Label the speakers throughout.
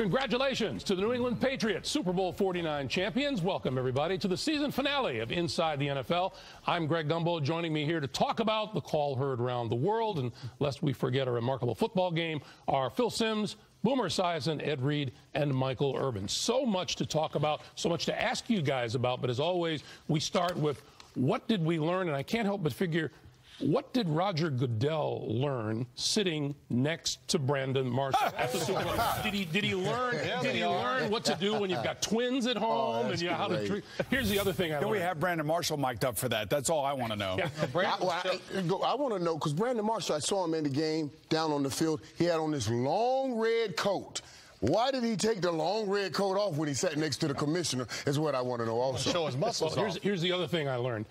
Speaker 1: Congratulations to the New England Patriots, Super Bowl 49 champions. Welcome, everybody, to the season finale of Inside the NFL. I'm Greg Gumbel. Joining me here to talk about the call heard around the world, and lest we forget a remarkable football game, are Phil Simms, Boomer Esiason, Ed Reed, and Michael Urban. So much to talk about, so much to ask you guys about, but as always, we start with what did we learn? And I can't help but figure, what did Roger Goodell learn sitting next to Brandon Marshall at the Super Bowl? Did he learn what to do when you've got twins at home and how to treat? Here's the other thing I learned.
Speaker 2: Can we have Brandon Marshall mic'd up for that? That's all I want to know.
Speaker 3: Yeah. I want to know, because Brandon Marshall, I saw him in the game down on the field. He had on this long red coat. Why did he take the long red coat off when he sat next to the commissioner is what I want to know also.
Speaker 4: Show his muscles off.
Speaker 1: Here's the other thing I learned.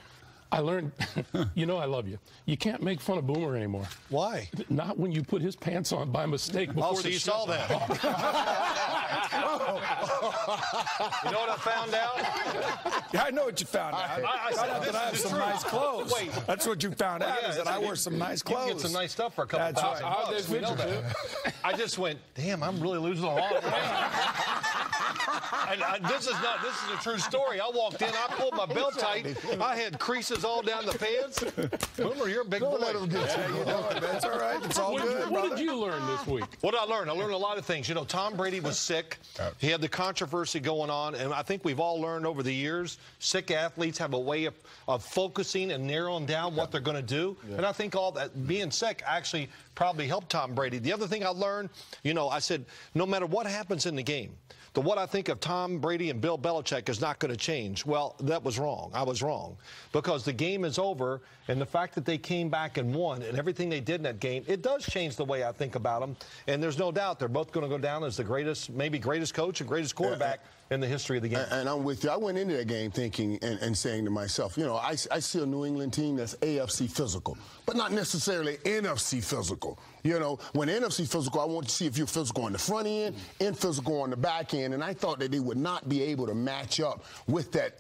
Speaker 1: You know I love you. You can't make fun of Boomer anymore.
Speaker 4: Why?
Speaker 1: Not when you put his pants on by mistake before
Speaker 4: so you saw that. You know what I found out?
Speaker 2: Yeah, I know what you found out.
Speaker 4: I found out
Speaker 2: that I have some nice clothes.
Speaker 4: Wait.
Speaker 2: That's what you found out, is that I wore some nice clothes.
Speaker 4: You get some nice stuff for a couple
Speaker 2: That's
Speaker 4: $1,000. We know that. I just went, damn, I'm really losing a lot of weight. And this is a true story. I walked in, I pulled my belt tight. I had creases all down the pants. Boomer, you're a big boy.
Speaker 3: Let him get you.
Speaker 2: That's all right. It's all good.
Speaker 1: What did you learn this week?
Speaker 4: What did I learn? I learned a lot of things. You know, Tom Brady was sick. He had the controversy going on, and I think we've all learned over the years, sick athletes have a way of focusing and narrowing down what they're going to do. Yeah. And I think all that being sick actually probably helped Tom Brady. The other thing I learned, you know, I said, no matter what happens in the game, what I think of Tom Brady and Bill Belichick is not going to change. Well, that was wrong. I was wrong. Because the game is over, and the fact that they came back and won and everything they did in that game, it does change the way I think about them. And there's no doubt they're both going to go down as the greatest, maybe greatest coach and greatest quarterback in the history of the game.
Speaker 3: And I'm with you. I went into that game thinking and saying to myself, you know, I see a New England team that's AFC physical, but not necessarily NFC physical. You know, when NFC physical, I want to see if you're physical on the front end and physical on the back end. And I thought that they would not be able to match up with that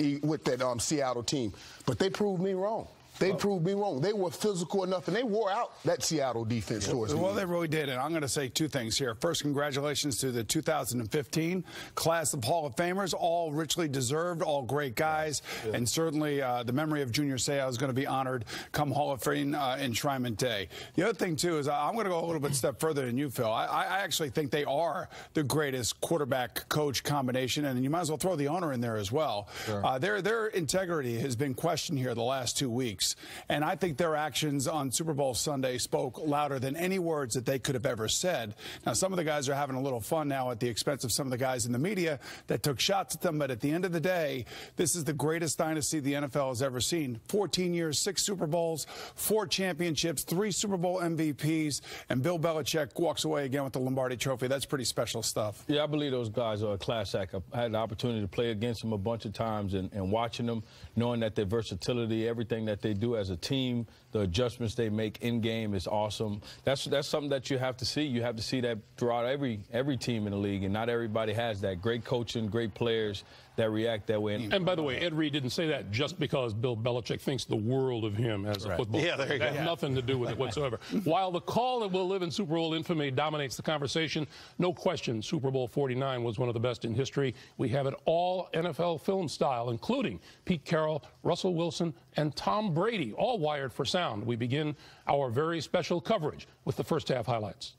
Speaker 3: Seattle team. But they proved me wrong. They proved me wrong. They were physical enough, and they wore out that Seattle defense towards me.
Speaker 2: Well, they really did, and I'm going to say two things here. First, congratulations to the 2015 class of Hall of Famers, all richly deserved, all great guys, and certainly the memory of Junior Seau is going to be honored come Hall of Fame enshrinement day. The other thing, too, is I'm going to go a little bit step further than you, Phil. I actually think they are the greatest quarterback-coach combination, and you might as well throw the owner in there as well. Sure. Their integrity has been questioned here the last 2 weeks. And I think their actions on Super Bowl Sunday spoke louder than any words that they could have ever said. Now, some of the guys are having a little fun now at the expense of some of the guys in the media that took shots at them. But at the end of the day, this is the greatest dynasty the NFL has ever seen. 14 years, 6 Super Bowls, 4 championships, 3 Super Bowl MVPs, and Bill Belichick walks away again with the Lombardi Trophy. That's pretty special stuff.
Speaker 5: Yeah, I believe those guys are a class act. I had the opportunity to play against them a bunch of times, and watching them, knowing that their versatility, everything that they do as a team, the adjustments they make in game is awesome. That's something that you have to see. You have to see that throughout every team in the league, and not everybody has that. Great coaching, great players that react that way.
Speaker 1: And by the way, Ed Reed didn't say that just because Bill Belichick thinks the world of him as a football player.
Speaker 4: There you go.
Speaker 1: That has nothing to do with it whatsoever. While the call that will live in Super Bowl infamy dominates the conversation, no question Super Bowl 49 was one of the best in history. We have it all NFL film style, including Pete Carroll, Russell Wilson, and Tom Brady, all wired for sound. We begin our very special coverage with the first half highlights.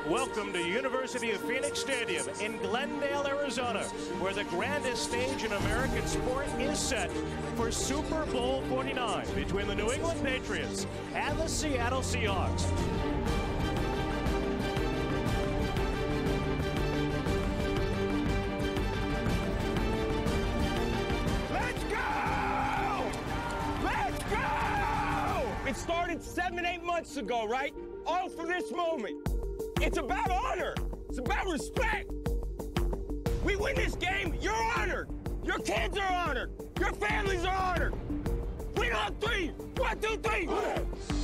Speaker 6: Welcome to University of Phoenix Stadium in Glendale, Arizona, where the grandest stage in American sport is set for Super Bowl 49 between the New England Patriots and the Seattle Seahawks.
Speaker 7: Let's go! Let's go! It started 7-8 months ago, right? All for this moment. It's about honor. It's about respect. We win this game, you're honored. Your kids are honored. Your families are honored. We on three. 1, 2, 3.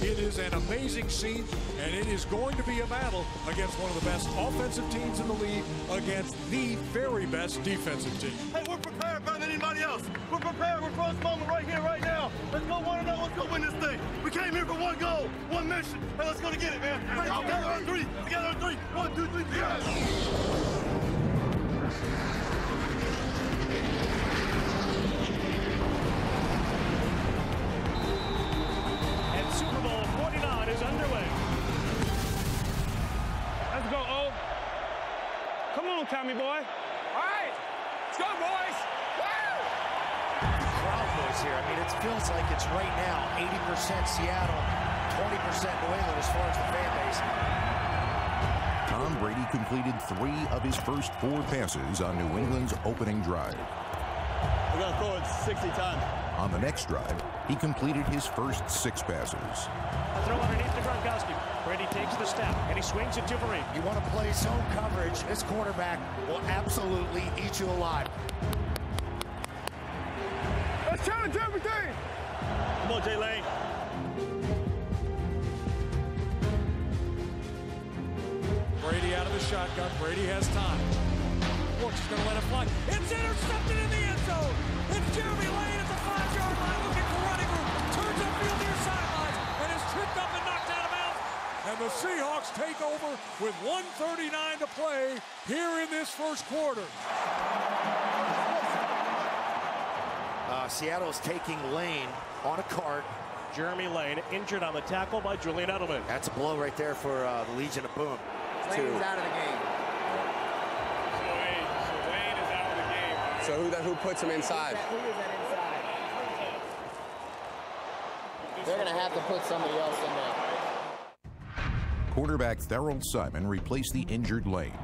Speaker 8: It is an amazing scene, and it is going to be a battle against one of the best offensive teams in the league against the very best defensive team.
Speaker 9: Hey, we're prepared better than anybody else. We're prepared. We're for this moment right here, right now. Let's go 1-0. Let's go win this thing. We came here for one goal, one mission. Hey, let's go to get it, man. Hey, together on three. Together on three. 1, 2, 3. Yes.
Speaker 6: Super Bowl 49 is underway.
Speaker 7: Let's go, O. Come on, Tommy boy. All right. Let's go, boys.
Speaker 10: Crowd noise here. I mean, it feels like it's right now 80% Seattle, 20% New England as far as the fan base.
Speaker 11: Tom Brady completed 3 of his first 4 passes on New England's opening drive.
Speaker 9: We got to throw it 60 times.
Speaker 11: On the next drive, he completed his first 6 passes.
Speaker 6: A throw underneath to Gronkowski. Brady takes the step, and he swings it to Fareed.
Speaker 10: You want to play zone coverage, this quarterback will absolutely eat you alive.
Speaker 7: Let's challenge everything.
Speaker 9: Come on, Jay Lane.
Speaker 8: Brady out of the shotgun. Brady has time. Looks going to let it fly. It's intercepted in the end zone. It's Jeremy Lane at the 5-yard line looking for running room. Turns upfield near sidelines and is tripped up and knocked out of bounds. And the Seahawks take over with 1:39 to play here in this first quarter.
Speaker 10: Seattle's taking Lane on a cart.
Speaker 6: Jeremy Lane injured on the tackle by Julian Edelman.
Speaker 10: That's a blow right there for the Legion of Boom.
Speaker 12: Lane's out of the game.
Speaker 7: So Lane is out of the game.
Speaker 12: So who puts him inside? Who is that inside? They're going to have to put somebody else in there.
Speaker 11: Quarterback Therrell Simon replaced the injured Lane.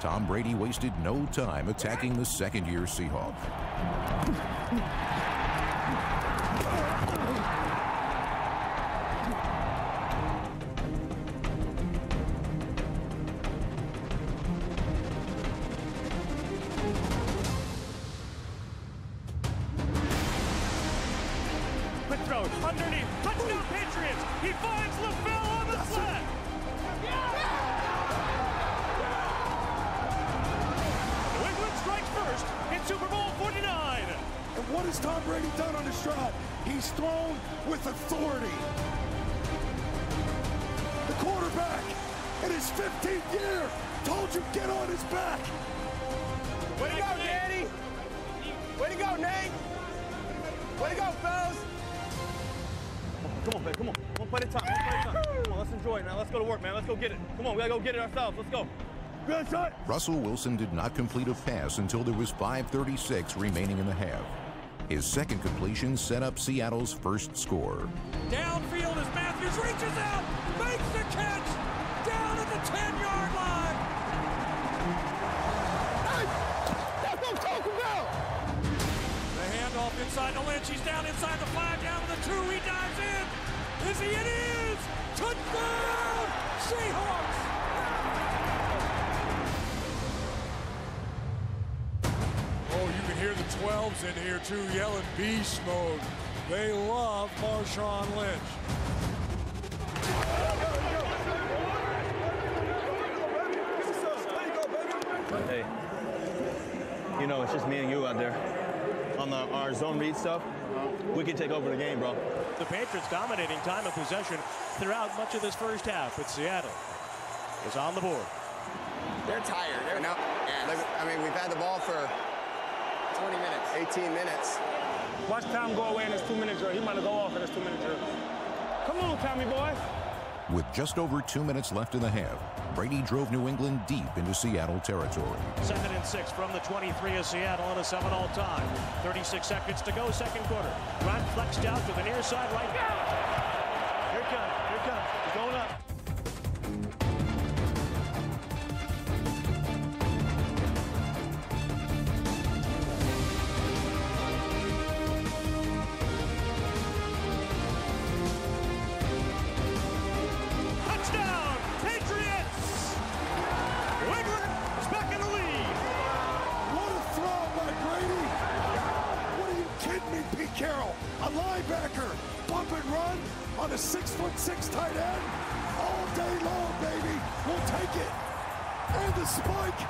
Speaker 11: Tom Brady wasted no time attacking the second-year Seahawk.
Speaker 6: Quick throw underneath. Touchdown Patriots. He finds LaFell on the sled. New England strikes first in Super Bowl 49.
Speaker 8: And what has Tom Brady done on his drive? He's thrown with authority. The quarterback in his 15th year told you get on his back.
Speaker 7: Way to go, Danny. Way to go, Nate. Way to go, fellas.
Speaker 9: Come on, babe. Come on. One play at a time. One play at a time. Come on, let's enjoy it, man. Let's go to work, man. Let's go get it. Come on, we gotta go get it ourselves. Let's go. Good shot.
Speaker 11: Russell Wilson did not complete a pass until there was 5:36 remaining in the half. His second completion set up Seattle's first score.
Speaker 8: Downfield as Matthews reaches out, makes the catch, down at the 10-yard line.
Speaker 7: Hey, that's what I'm talking about.
Speaker 8: The handoff inside to Lynch. He's down inside the 5, down to the 2. He dives in. Is he? It is. Touchdown, Seahawks. Oh, you can hear the 12s in here too yelling beast mode. They love Marshawn Lynch.
Speaker 9: Hey, you know, it's just me and you out there. On our zone read stuff, we can take over the game, bro.
Speaker 6: The Patriots dominating time of possession throughout much of this first half, but Seattle is on the board.
Speaker 12: They're tired. I mean, we've had the ball for 20 minutes, 18 minutes.
Speaker 7: Watch time go away in this 2-minute drill. He might have go off in this 2-minute drill. Come on, Tommy boy.
Speaker 11: With just over 2 minutes left in the half, Brady drove New England deep into Seattle territory.
Speaker 6: 2nd and 6 from the 23 of Seattle and a 7-all time. 36 seconds to go, second quarter. Gronk flexed out to the near side right. Here it comes. Here it comes. He's going up. Touchdown, Patriots! New England is back in the lead.
Speaker 8: What a throw by Brady. What are you kidding me, Pete Carroll? A
Speaker 13: linebacker, bump and run on a 6'6" tight end. All day long, baby. We'll take it. And the spike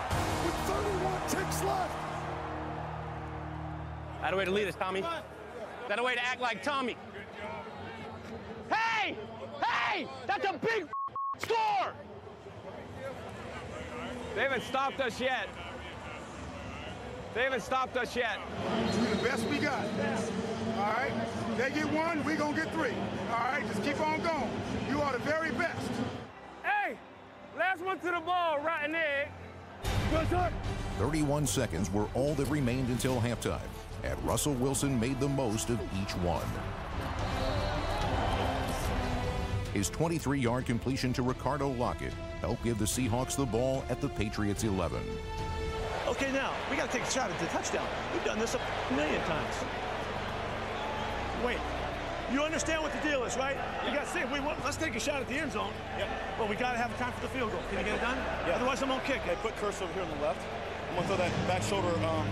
Speaker 13: with 31 ticks left.
Speaker 7: That a way to lead us, Tommy. That a way to act like Tommy. Hey! Hey! That's a big score! They haven't stopped us yet. They haven't stopped us yet.
Speaker 13: We're the best we got. All right? They get one, we gonna get three. All right? Just keep on going. You are the very best.
Speaker 7: Hey! Last one to the ball, rotten egg.
Speaker 11: 31 seconds were all that remained until halftime, and Russell Wilson made the most of each one. His 23-yard completion to Ricardo Lockett helped give the Seahawks the ball at the Patriots' 11.
Speaker 14: Okay, now, we got to take a shot at the touchdown. We've done this a million times. Wait, you understand what the deal is, right? You got to say, let's take a shot at the end zone. Yeah. But we got to have time for the field goal. Can you get it done? Yeah. Otherwise, I'm going to kick.
Speaker 9: Hey, put Curse over here on the left. I'm going to throw that back shoulder ball.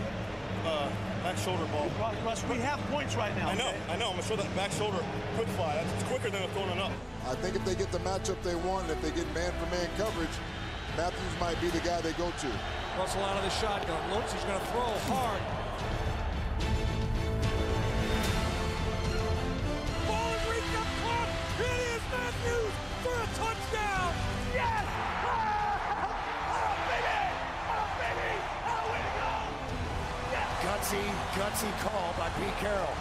Speaker 14: Russ, we have points right now.
Speaker 9: I know. I'm going to throw that back shoulder quick fly. It's quicker than throwing it up.
Speaker 13: I think if they get the matchup they want, if they get man-for-man coverage, Matthews might be the guy they go to.
Speaker 8: Russell out of the shotgun. Looks, he's going to throw hard. Ball is reached up caught. It is Matthews for a touchdown. Yes! Oh, baby! Oh, baby! Oh, way to go! Yes!
Speaker 10: Gutsy call by Pete Carroll.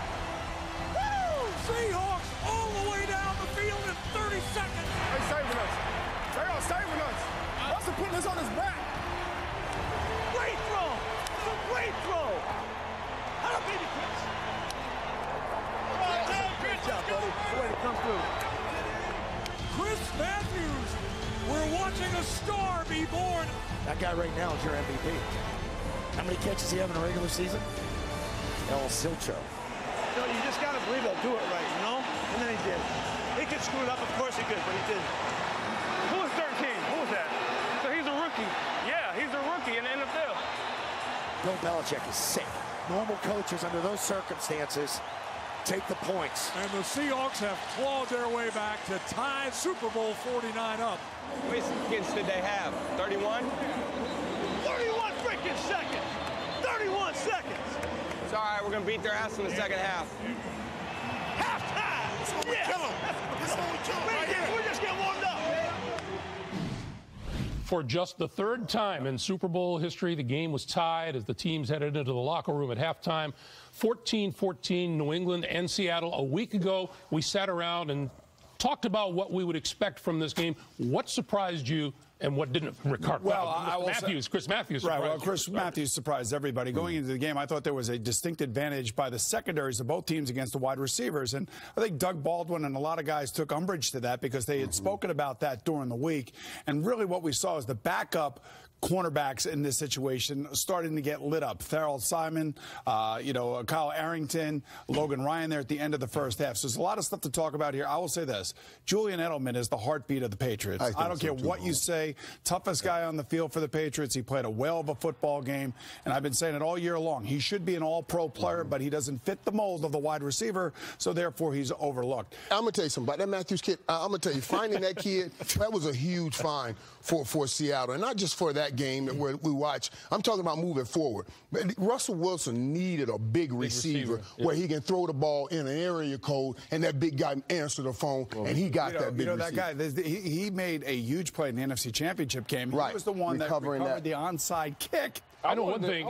Speaker 8: Woo! Seahawks all the way down the field in 30 seconds.
Speaker 13: They saving us. They are saving us. Russell putting us on his back.
Speaker 14: Great throw! It's a great throw! How baby Chris? Good job, buddy. The way to come through.
Speaker 8: Chris Matthews, we're watching a star be born.
Speaker 10: That guy right now is your MVP. How many catches does he have in a regular season? El Silcho.
Speaker 14: No, you just got to believe he'll do it right, you know? And then he did. He could screw it up, of course he could, but he did.
Speaker 7: Who was 13? Who was that? So he's a rookie. Yeah, he's a rookie in the NFL.
Speaker 10: Bill Belichick is sick. Normal coaches under those circumstances take the points.
Speaker 8: And the Seahawks have clawed their way back to tie Super Bowl 49 up.
Speaker 7: How many seconds did they have? 31?
Speaker 14: 31 freaking seconds! 31 seconds!
Speaker 7: It's all right, we're going to beat their ass in the second half.
Speaker 14: Halftime!
Speaker 13: That's what we kill him. That's what we kill him right here.
Speaker 14: We're just getting warmed up.
Speaker 1: For just the third time in Super Bowl history, the game was tied as the teams headed into the locker room at halftime. 14-14, New England and Seattle. A week ago, we sat around and talked about what we would expect from this game. What surprised you and what didn't? Chris Matthews.
Speaker 2: Right, well, Chris Matthews surprised everybody. Going into the game, I thought there was a distinct advantage by the secondaries of both teams against the wide receivers. And I think Doug Baldwin and a lot of guys took umbrage to that because they had spoken about that during the week. And really what we saw is the backup cornerbacks in this situation starting to get lit up. Farrell Simon, Kyle Arrington, Logan Ryan there at the end of the first half. So there's a lot of stuff to talk about here. I will say this. Julian Edelman is the heartbeat of the Patriots. I don't care what you say. Toughest guy on the field for the Patriots. He played a whale of a football game. And I've been saying it all year long. He should be an all-pro player, but he doesn't fit the mold of the wide receiver, so therefore he's overlooked.
Speaker 3: I'm going to tell you something about that Matthews kid. I'm going to tell you, finding that kid, that was a huge find for Seattle. And not just for that game that we watch. I'm talking about moving forward. Russell Wilson needed a big receiver where he can throw the ball in an area code and that big guy answer the phone, and he got that big receiver.
Speaker 2: That guy, he made a huge play in the NFC Championship game. He was the one that recovered the onside kick.
Speaker 1: I know one thing.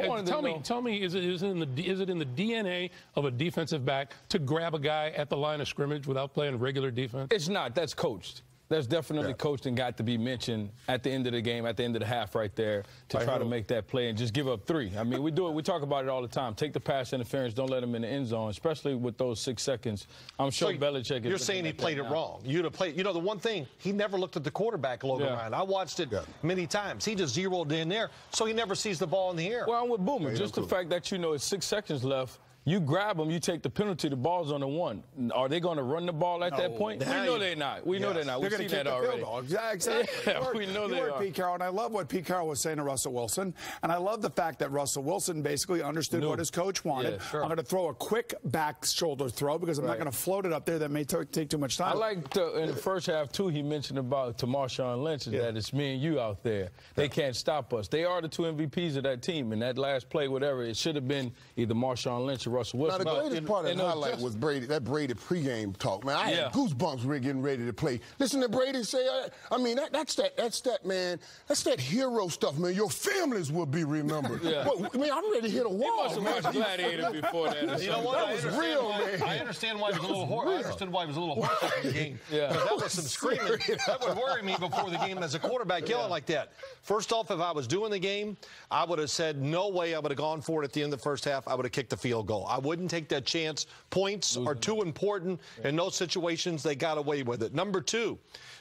Speaker 1: Tell me, is it in the DNA of a defensive back to grab a guy at the line of scrimmage without playing regular defense?
Speaker 5: It's not. That's coached. That's definitely coached and got to be mentioned at the end of the game, at the end of the half right there to try to make that play and just give up 3. I mean, we do it. We talk about it all the time. Take the pass interference. Don't let him in the end zone, especially with those 6 seconds. I'm sure Belichick is.
Speaker 4: You're saying he played it wrong. You'd have played. You know, the one thing, he never looked at the quarterback, Logan Ryan. I watched it many times. He just zeroed in there, so he never sees the ball in the air.
Speaker 5: Well, I'm with Boomer. Just the fact that, it's 6 seconds left. You grab them, you take the penalty, the ball's on the 1. Are they going to run the ball at that point? We know they're not. We know they're not. We've seen that already.
Speaker 2: Exactly.
Speaker 5: Yeah, we know they are.
Speaker 2: Pete Carroll, and I love what Pete Carroll was saying to Russell Wilson, and I love the fact that Russell Wilson basically understood what his coach wanted.
Speaker 5: Yeah, sure.
Speaker 2: I'm going to throw a quick back shoulder throw because I'm not going to float it up there. That may take too much time.
Speaker 5: I like in the first half, too, he mentioned about to Marshawn Lynch that it's me and you out there. They can't stop us. They are the 2 MVPs of that team, and that last play, whatever, it should have been either Marshawn Lynch or Russell Wilson.
Speaker 3: Now, the greatest part of the highlight was Brady pregame talk, man. I had goosebumps when getting ready to play. Listen to Brady say, I mean, that's that hero stuff, man. Your families will be remembered. Well, I mean, I'm ready to hit a wall.
Speaker 5: He must have watched Gladiator before that.
Speaker 4: You know what?
Speaker 3: That was real, man.
Speaker 4: I understand why he was a little hoarse. I understood why he was a little hoarse in the game. That was some screaming. That would worry me before the game as a quarterback yelling like that. First off, if I was doing the game, I would have said, no way. I would have gone for it at the end of the first half. I would have kicked the field goal. I wouldn't take that chance. Points are too important. In those situations, they got away with it. Number 2,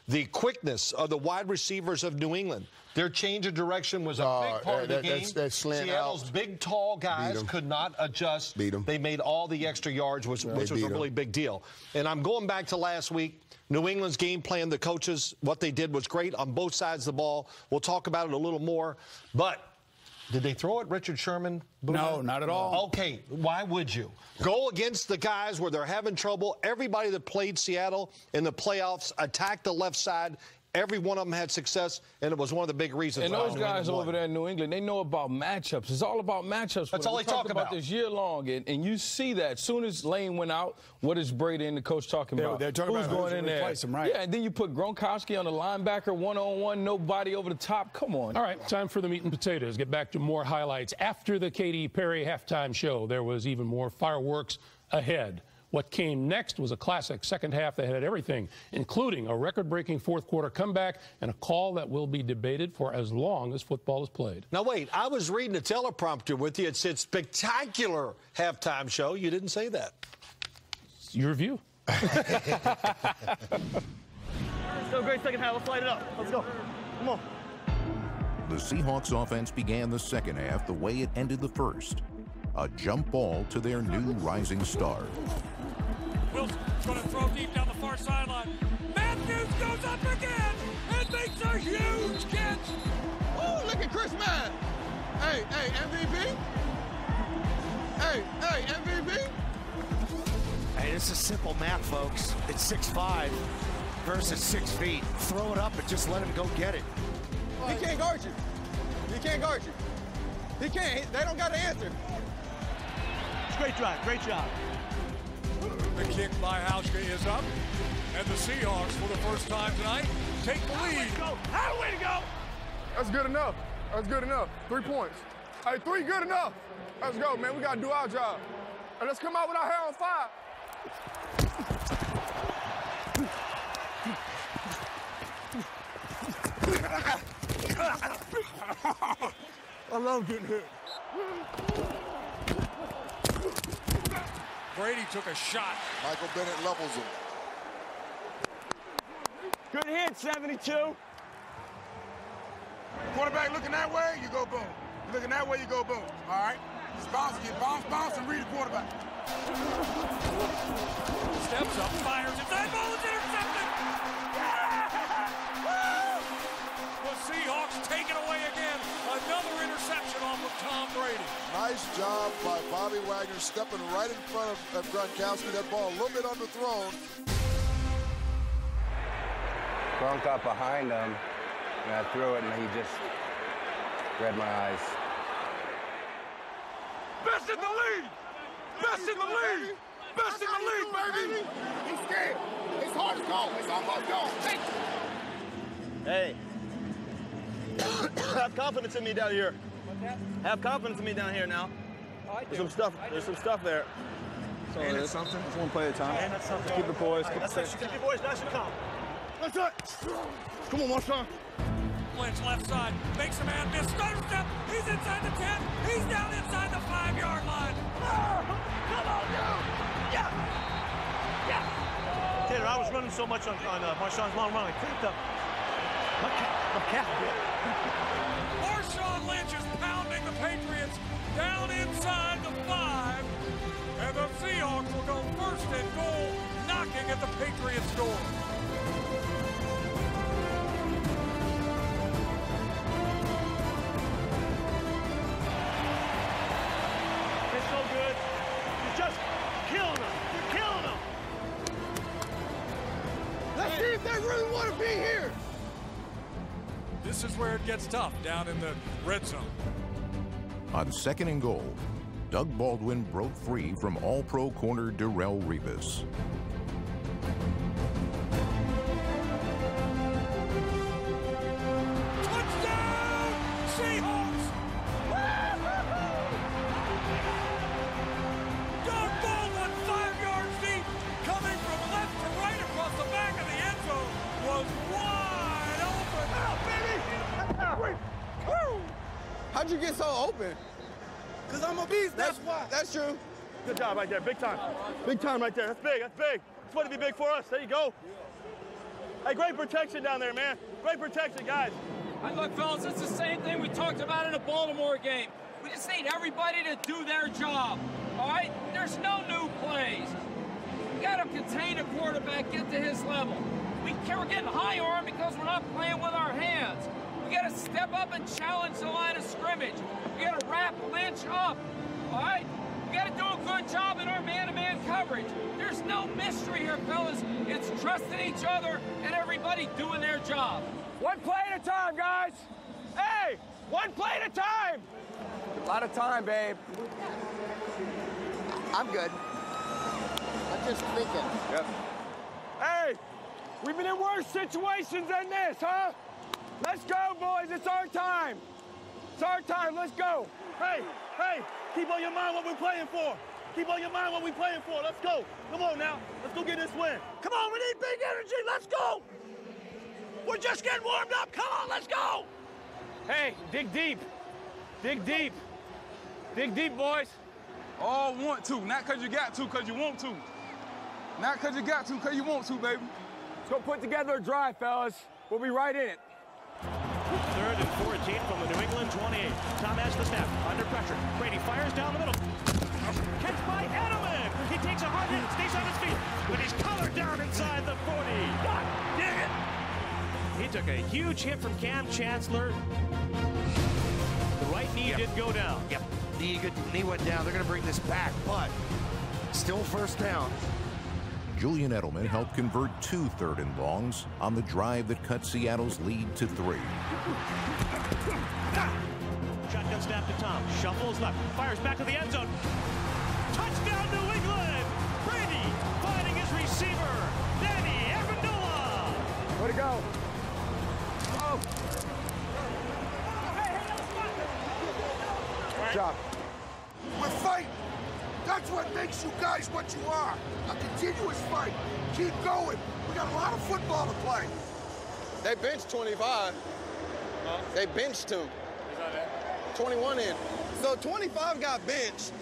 Speaker 4: the quickness of the wide receivers of New England. Their change of direction was a big part of the game.
Speaker 3: That slant
Speaker 4: Seattle's
Speaker 3: out.
Speaker 4: big, tall guys could not adjust. They made all the extra yards, which was a really big deal. And I'm going back to last week. New England's game plan, the coaches, what they did was great on both sides of the ball. We'll talk about it a little more. But did they throw at Richard Sherman?
Speaker 2: No, not at all.
Speaker 4: Okay, why would you? Go against the guys where they're having trouble. Everybody that played Seattle in the playoffs attacked the left side. Every one of them had success, and it was one of the big reasons.
Speaker 5: And those guys over there in New England, they know about matchups. It's all about matchups.
Speaker 4: That's all they talk about
Speaker 5: this year long, and you see that. As soon as Lane went out, what is Brady and the coach talking about?
Speaker 2: They're talking
Speaker 5: who's
Speaker 2: about
Speaker 5: going in there?
Speaker 2: Replace him, right?
Speaker 5: Yeah, and then you put Gronkowski on the linebacker, one-on-one, nobody over the top. Come on.
Speaker 1: All right, time for the meat and potatoes. Get back to more highlights. After the Katy Perry halftime show, there was even more fireworks ahead. What came next was a classic second half that had everything, including a record-breaking fourth-quarter comeback and a call that will be debated for as long as football is played.
Speaker 4: Now, wait, I was reading a teleprompter with you. It said spectacular halftime show. You didn't say that.
Speaker 1: It's your view.
Speaker 7: Still a great second half. Let's light it up. Let's go. Come on.
Speaker 11: The Seahawks offense began the second half the way it ended the first. A jump ball to their new rising star.
Speaker 8: Wilson's going to throw deep down the far sideline. Matthews goes up again and makes a huge catch.
Speaker 15: Oh, look at Chris Mann. Hey, MVP. Hey, MVP.
Speaker 10: Hey, this is simple math, folks. It's 6'5" versus 6 feet. Throw it up and just let him go get it.
Speaker 15: He can't guard you. He can't guard you. He can't. They don't got to answer.
Speaker 14: It's a great drive. Great job.
Speaker 8: The kick by Hauschka is up, and the Seahawks, for the first time tonight, take the lead.
Speaker 15: How way to go? That's good enough. That's good enough. 3 points. Hey, 3 good enough. Let's go, man. We got to do our job. And let's come out with our hair on fire. I love getting hit.
Speaker 8: Brady took a shot.
Speaker 15: Michael Bennett levels him.
Speaker 7: Good hit, 72.
Speaker 15: Quarterback looking that way, you go boom. Looking that way, you go boom. All right? Just bounce, and read the quarterback.
Speaker 8: Steps up, fires it. That ball is intercepted. The Seahawks take it away again. Another interception off of Tom Brady.
Speaker 15: Nice job by Bobby Wagner stepping right in front of Gronkowski. That ball a little bit underthrown.
Speaker 12: Gronk got behind him, and I threw it, and he just read my eyes.
Speaker 15: Best in the league! Best in the league! Best in the league, baby! He's scared. His heart's gone. It's almost gone.
Speaker 7: Hey. Have confidence in me down here. Have confidence in me down here now. There's some stuff there.
Speaker 15: And it's something.
Speaker 7: It's one play at a time. And that's something. Keep the boys. Keep your boys nice and calm.
Speaker 15: That's it. Come on, Marshawn.
Speaker 8: Lynch left side, makes a man miss, stutter step, he's inside the 10, he's down inside the 5-yard line.
Speaker 7: Oh, come on, down. Yeah. Taylor, I was running so much on Marshawn's long run, I cramped up. My calf bit.
Speaker 8: Marshawn Lynch is pounding the Patriots down inside the 5,
Speaker 7: just killing them. You're killing them.
Speaker 13: Let's see if they really want to be here.
Speaker 8: This is where it gets tough, down in the red zone.
Speaker 11: On 2nd and goal, Doug Baldwin broke free from All-Pro corner Darrelle Revis.
Speaker 8: Touchdown, Seahawks! Doug Baldwin, 5 yards deep, coming from left to right across the back of the end zone, was wide open.
Speaker 12: How'd you get so open? Because I'm a beast, that's why. That's true.
Speaker 7: Good job right there, big time. Big time right there, that's big, that's big. It's going to be big for us, there you go. Hey, great protection down there, man. Great protection, guys.
Speaker 16: Look, fellas, it's the same thing we talked about in the Baltimore game. We just need everybody to do their job, all right? There's no new plays. We got to contain a quarterback, get to his level. We're getting high arm because we're not playing with our hands. We got to step up and challenge the line of scrimmage. We got to wrap Lynch up, all right? We got to do a good job in our man-to-man coverage. There's no mystery here, fellas. It's trusting each other and everybody doing their job.
Speaker 7: One play at a time, guys. Hey, one play at a time.
Speaker 12: A lot of time, babe. I'm good. I'm just thinking.
Speaker 7: Yep. Hey, we've been in worse situations than this, huh? Let's go, boys. It's our time. It's our time. Let's go. Hey, keep on your mind what we're playing for. Keep on your mind what we're playing for. Let's go. Come on now. Let's go get this win. Come on, we need big energy. Let's go. We're just getting warmed up. Come on, let's go. Hey, dig deep. Dig deep. Dig deep, boys.
Speaker 15: All want to, not because you got to, because you want to. Not because you got to, because you want to, baby.
Speaker 7: Let's go put together a drive, fellas. We'll be right in it.
Speaker 6: 3rd and 14 from the New England 28. Tom has the snap, under pressure. Brady fires down the middle. Catch by Edelman. He takes a hard hit, stays on his feet, but he's collared down inside the 40. God dang it! He took a huge hit from Cam Chancellor. The right knee did go down.
Speaker 10: Yep, knee went down. They're going to bring this back, but still first down.
Speaker 11: Julian Edelman helped convert 2 3rd and longs on the drive that cut Seattle's lead to 3.
Speaker 6: Shotgun snap to Tom. Shuffles left. Fires back to the end zone. Touchdown, New England! Brady finding his receiver, Danny Amendola.
Speaker 7: Way to go. Oh.
Speaker 13: Good job. We're fighting. That's what makes you guys what you are. A continuous fight. Keep going. We got a lot of football to play.
Speaker 12: They benched 25. They benched him. 21 in. So 25 got benched.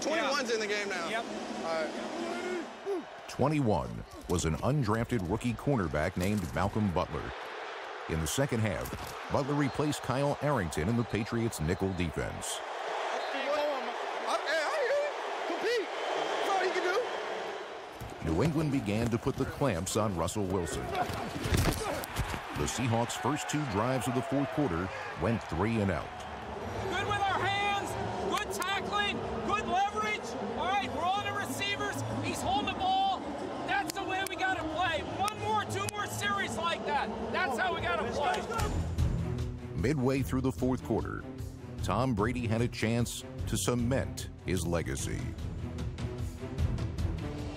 Speaker 12: 21's in the game now.
Speaker 16: Yep.
Speaker 12: All right.
Speaker 11: 21 was an undrafted rookie cornerback named Malcolm Butler. In the second half, Butler replaced Kyle Arrington in the Patriots' nickel defense. New England began to put the clamps on Russell Wilson. The Seahawks' first 2 drives of the 4th quarter went 3 and out.
Speaker 16: Good with our hands, good tackling, good leverage. All right, we're on the receivers. He's holding the ball. That's the way we got to play. 2 more series like that. That's how we got to play.
Speaker 11: Midway through the 4th quarter, Tom Brady had a chance to cement his legacy.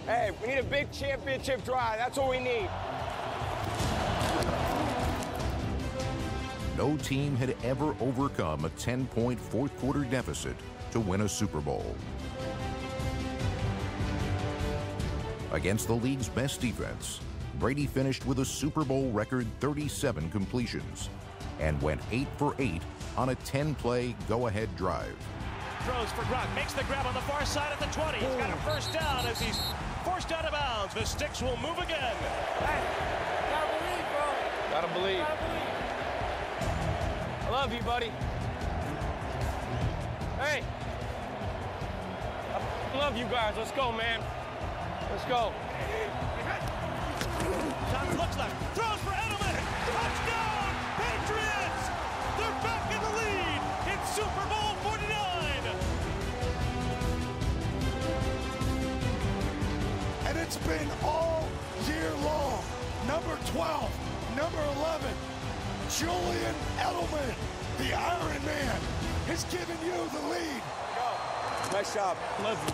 Speaker 7: Hey, we need a big championship drive. That's what we need.
Speaker 11: No team had ever overcome a 10-point 4th quarter deficit to win a Super Bowl. Against the league's best defense, Brady finished with a Super Bowl record 37 completions and went 8 for 8 on a 10-play go-ahead drive.
Speaker 6: Throws for Gronk, makes the grab on the far side of the 20. He's got a first down as he's forced out of bounds. The sticks will move again.
Speaker 16: Hey, gotta believe, bro.
Speaker 7: Gotta believe.
Speaker 16: Gotta believe.
Speaker 7: I love you, buddy. Hey. I love you guys. Let's go, man. Let's go.
Speaker 6: Tom looks left, throws for Edelman. Touchdown, Patriots! They're back in the lead in Super Bowl 49.
Speaker 13: It's been all year long. Number 12, number 11, Julian Edelman, the Iron Man, has given you the lead.
Speaker 17: Nice job. Love you.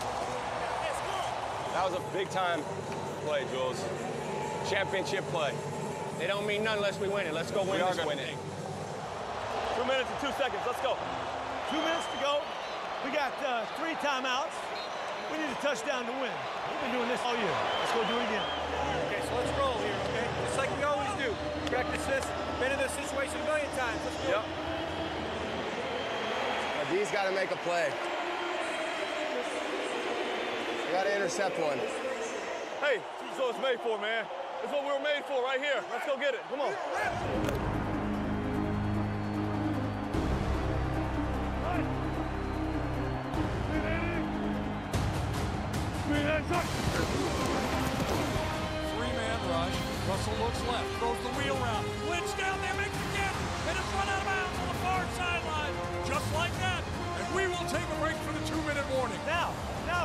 Speaker 17: That was a big-time play, Jules. Championship play. They don't mean nothing unless we win it. Let's go win this win it.
Speaker 14: 2 minutes and 2 seconds. Let's go. 2 minutes to go. We got 3 timeouts. We need a touchdown to win. We've been doing this all year. Let's go do it again.
Speaker 18: Okay, so let's roll here, okay? Just like we always do. Practice this. Been in this situation a million times. Let's do it.
Speaker 12: D's got to make a play. We got to intercept one.
Speaker 9: Hey, this is what it's made for, man. This is what we were made for right here. Let's go get it. Come on.
Speaker 8: 3-man rush. Russell looks left, throws the wheel route. Lynch down there, makes the catch, and it's run out of bounds on the far sideline. Just like that. And we will take a break for the 2-minute warning.
Speaker 14: Now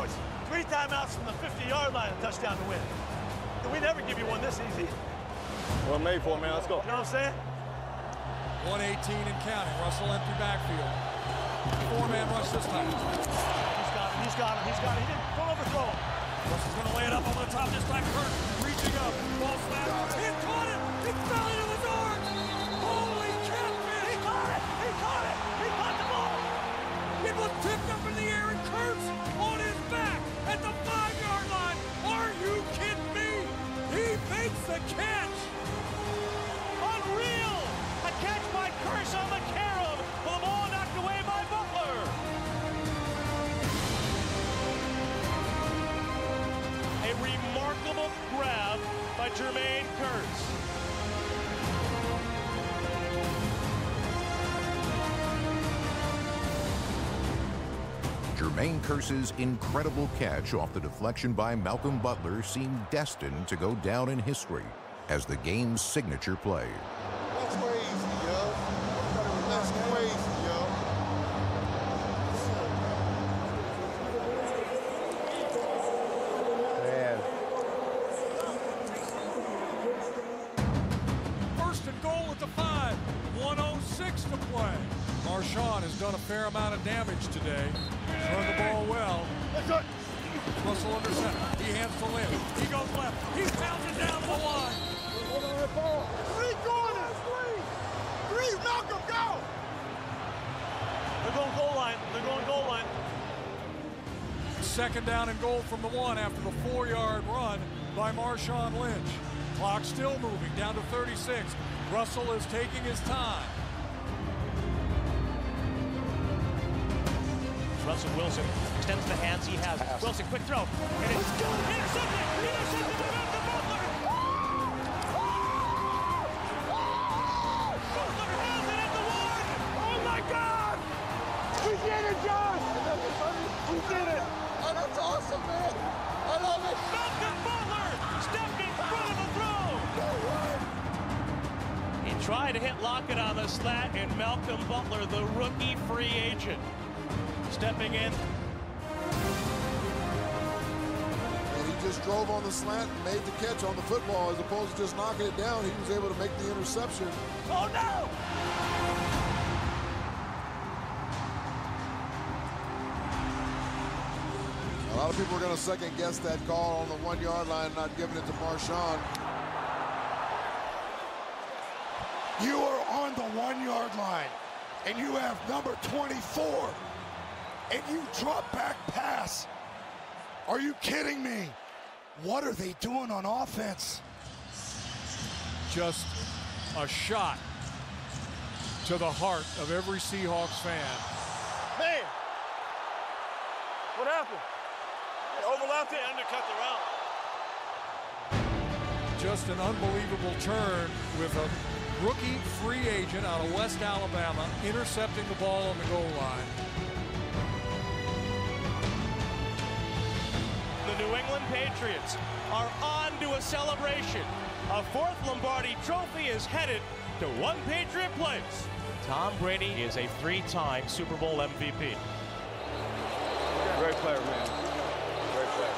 Speaker 14: it's 3 timeouts from the 50-yard line, a touchdown to win. We never give you one this easy.
Speaker 9: What I'm made for, man. Let's go.
Speaker 14: You know what I'm saying?
Speaker 8: 118 and counting. Russell empty backfield. 4-man rush this time.
Speaker 14: He's got him. He didn't overthrow him.
Speaker 8: Russell's going to lay it up over the top this time. Kirk reaching up. Ball snap. He caught it. It fell into his arms. Holy catfish.
Speaker 14: He caught it. He caught the ball.
Speaker 8: It was tipped up in the air and Kurtz on his back at the 5-yard line. Are you kidding me? He makes the catch.
Speaker 14: Unreal. A catch by Kurtz on the carom. The ball knocked away by Butler. A remarkable grab by Jermaine Kurtz.
Speaker 11: Jermaine Kearse's incredible catch off the deflection by Malcolm Butler seemed destined to go down in history as the game's signature play.
Speaker 15: That's crazy, yo. That's crazy, yo.
Speaker 17: Man.
Speaker 8: First and goal at the 5. 1:06 to play. Marshawn has done a fair amount of damage today. Run the ball well. Russell under center. He hands to Lynn. He goes left. He pounds it down the line.
Speaker 15: Hold on that ball. 3 corners. 3. Malcolm, go.
Speaker 14: They're going goal line.
Speaker 8: Second down and goal from the 1 after the 4-yard run by Marshawn Lynch. Clock still moving down to 36. Russell is taking his time.
Speaker 6: Russell Wilson extends the hands he has. Wilson, quick throw. And it's intercepted by Malcolm Butler. Butler has it at the 1. Oh my God!
Speaker 15: We did it, Josh! We did it! Oh, that's awesome, man! I love it!
Speaker 6: Malcolm Butler stepped in front of the throw. He tried to hit Lockett on the slat, and Malcolm Butler, the rookie free agent, stepping in.
Speaker 15: And he just drove on the slant and made the catch on the football as opposed to just knocking it down. He was able to make the interception.
Speaker 14: Oh no!
Speaker 15: A lot of people are going to second guess that call on the 1-yard line, not giving it to Marshawn.
Speaker 13: You are on the 1-yard line, and you have number 24, and you drop back pass. Are you kidding me? What are they doing on offense?
Speaker 8: Just a shot to the heart of every Seahawks fan.
Speaker 9: Man! What happened? They overlapped it and undercut the route.
Speaker 8: Just an unbelievable turn with a rookie free agent out of West Alabama intercepting the ball on the goal line.
Speaker 6: The New England Patriots are on to a celebration. A 4th Lombardi trophy is headed to one Patriot place. Tom Brady is a 3-time Super Bowl MVP.
Speaker 17: Great player, man. Great player.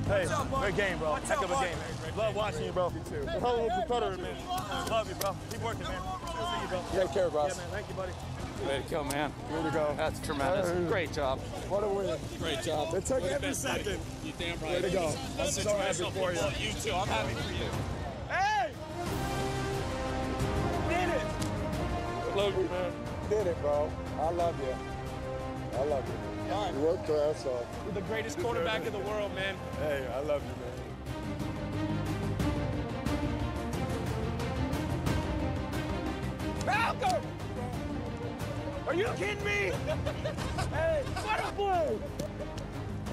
Speaker 7: Hey, great game, bro. Heck of a game, man. Love watching you, bro. You too. Whole little competitor, man. Love you, bro. Keep working, man. See you, bro.
Speaker 19: Take care, bro.
Speaker 7: Yeah, man. Thank you, buddy.
Speaker 19: Way to go, man.
Speaker 7: Way to go.
Speaker 19: That's tremendous. Great job.
Speaker 7: What a win.
Speaker 19: Great job.
Speaker 7: It took every second.
Speaker 19: You damn right.
Speaker 7: Way to go. I'm so happy for you.
Speaker 19: You too. I'm happy for you.
Speaker 7: Hey! Did it.
Speaker 19: Love you, man.
Speaker 7: Did it, bro. I love you. I love you.
Speaker 19: All right.
Speaker 7: You worked your ass off.
Speaker 19: You're the greatest quarterback in the world, man.
Speaker 7: Hey, I love you, man. Malcolm! Are you kidding me? Hey, what a play!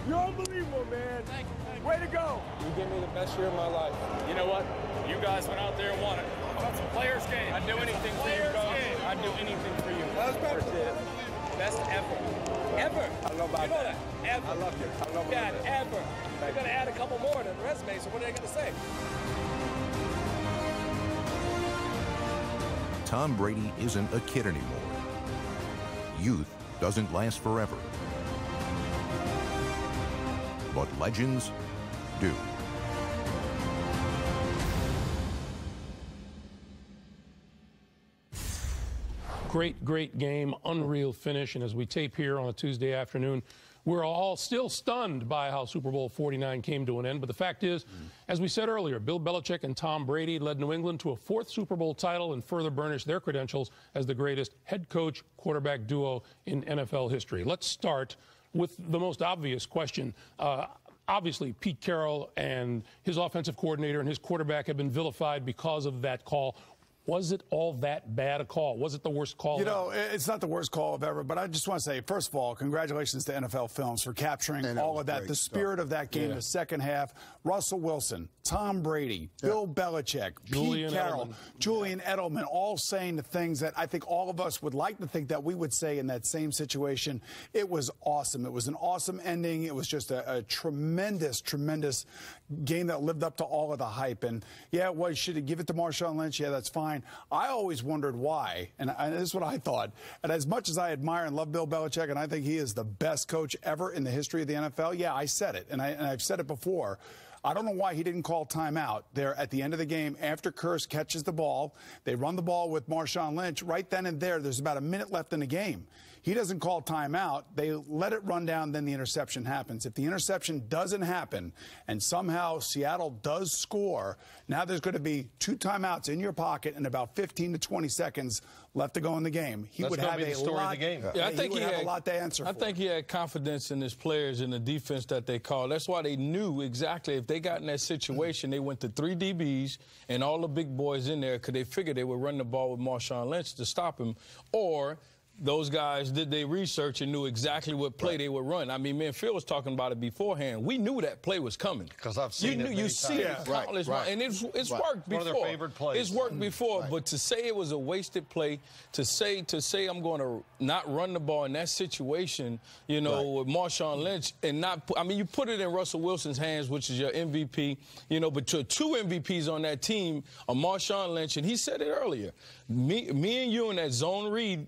Speaker 7: You're unbelievable, man.
Speaker 19: Thank you.
Speaker 7: Way to go.
Speaker 19: You gave me the best year of my life. You know what? You guys went out there and won it. That's a player's game. I'd do anything for you, bro. I'd do anything for you.
Speaker 7: That was better.
Speaker 19: Best ever. Ever.
Speaker 7: I don't know about
Speaker 19: you know that. Ever.
Speaker 7: I love you. I love
Speaker 19: God,
Speaker 7: you.
Speaker 19: ever. They're going to add a couple more to the resume, so what are they going to say?
Speaker 11: Tom Brady isn't a kid anymore. Youth doesn't last forever. But legends do.
Speaker 1: Great game, unreal finish. And as we tape here on a Tuesday afternoon, we're all still stunned by how Super Bowl 49 came to an end. But the fact is, as we said earlier, Bill Belichick and Tom Brady led New England to a 4th Super Bowl title and further burnished their credentials as the greatest head coach quarterback duo in NFL history. Let's start with the most obvious question. Obviously, Pete Carroll and his offensive coordinator and his quarterback have been vilified because of that call. Was it all that bad a call? Was it the worst call
Speaker 2: You know, it's not the worst call of ever, but I just want to say, first of all, congratulations to NFL Films for capturing all of that, the spirit of that game, the second half. Russell Wilson, Tom Brady, Bill Belichick, Pete Carroll, Julian Edelman, all saying the things that I think all of us would like to think that we would say in that same situation. It was awesome. It was an awesome ending. It was just a tremendous, tremendous game that lived up to all of the hype. And, yeah, what, should he give it to Marshawn Lynch? Yeah, that's fine. I always wondered why, and this is what I thought. And as much as I admire and love Bill Belichick, and I think he is the best coach ever in the history of the NFL, yeah, I said it, and I've said it before. I don't know why he didn't call timeout there at the end of the game after Kearse catches the ball. They run the ball with Marshawn Lynch. Right then and there's about a minute left in the game. He doesn't call timeout. They let it run down, then the interception happens. If the interception doesn't happen and somehow Seattle does score, now there's going to be 2 timeouts in your pocket and about 15 to 20 seconds left to go in the game. He would have a lot.
Speaker 5: Yeah, I think
Speaker 2: he would have a lot to answer for.
Speaker 5: I think he had confidence in his players and the defense that they called. That's why they knew exactly if they got in that situation, they went to 3 DBs and all the big boys in there because they figured they would run the ball with Marshawn Lynch to stop him, or those guys did their research and knew exactly what play they would run. I mean, me and Phil was talking about it beforehand. We knew that play was coming.
Speaker 4: Because I've seen it.
Speaker 5: You see it countless times. And it's worked before.
Speaker 4: One of their favorite plays.
Speaker 5: It's worked before. But to say it was a wasted play, to say I'm going to not run the ball in that situation, you know, with Marshawn Lynch and not put, I mean, you put it in Russell Wilson's hands, which is your MVP, you know, but 2 MVPs on that team are Marshawn Lynch, and he said it earlier. Me and you in that zone read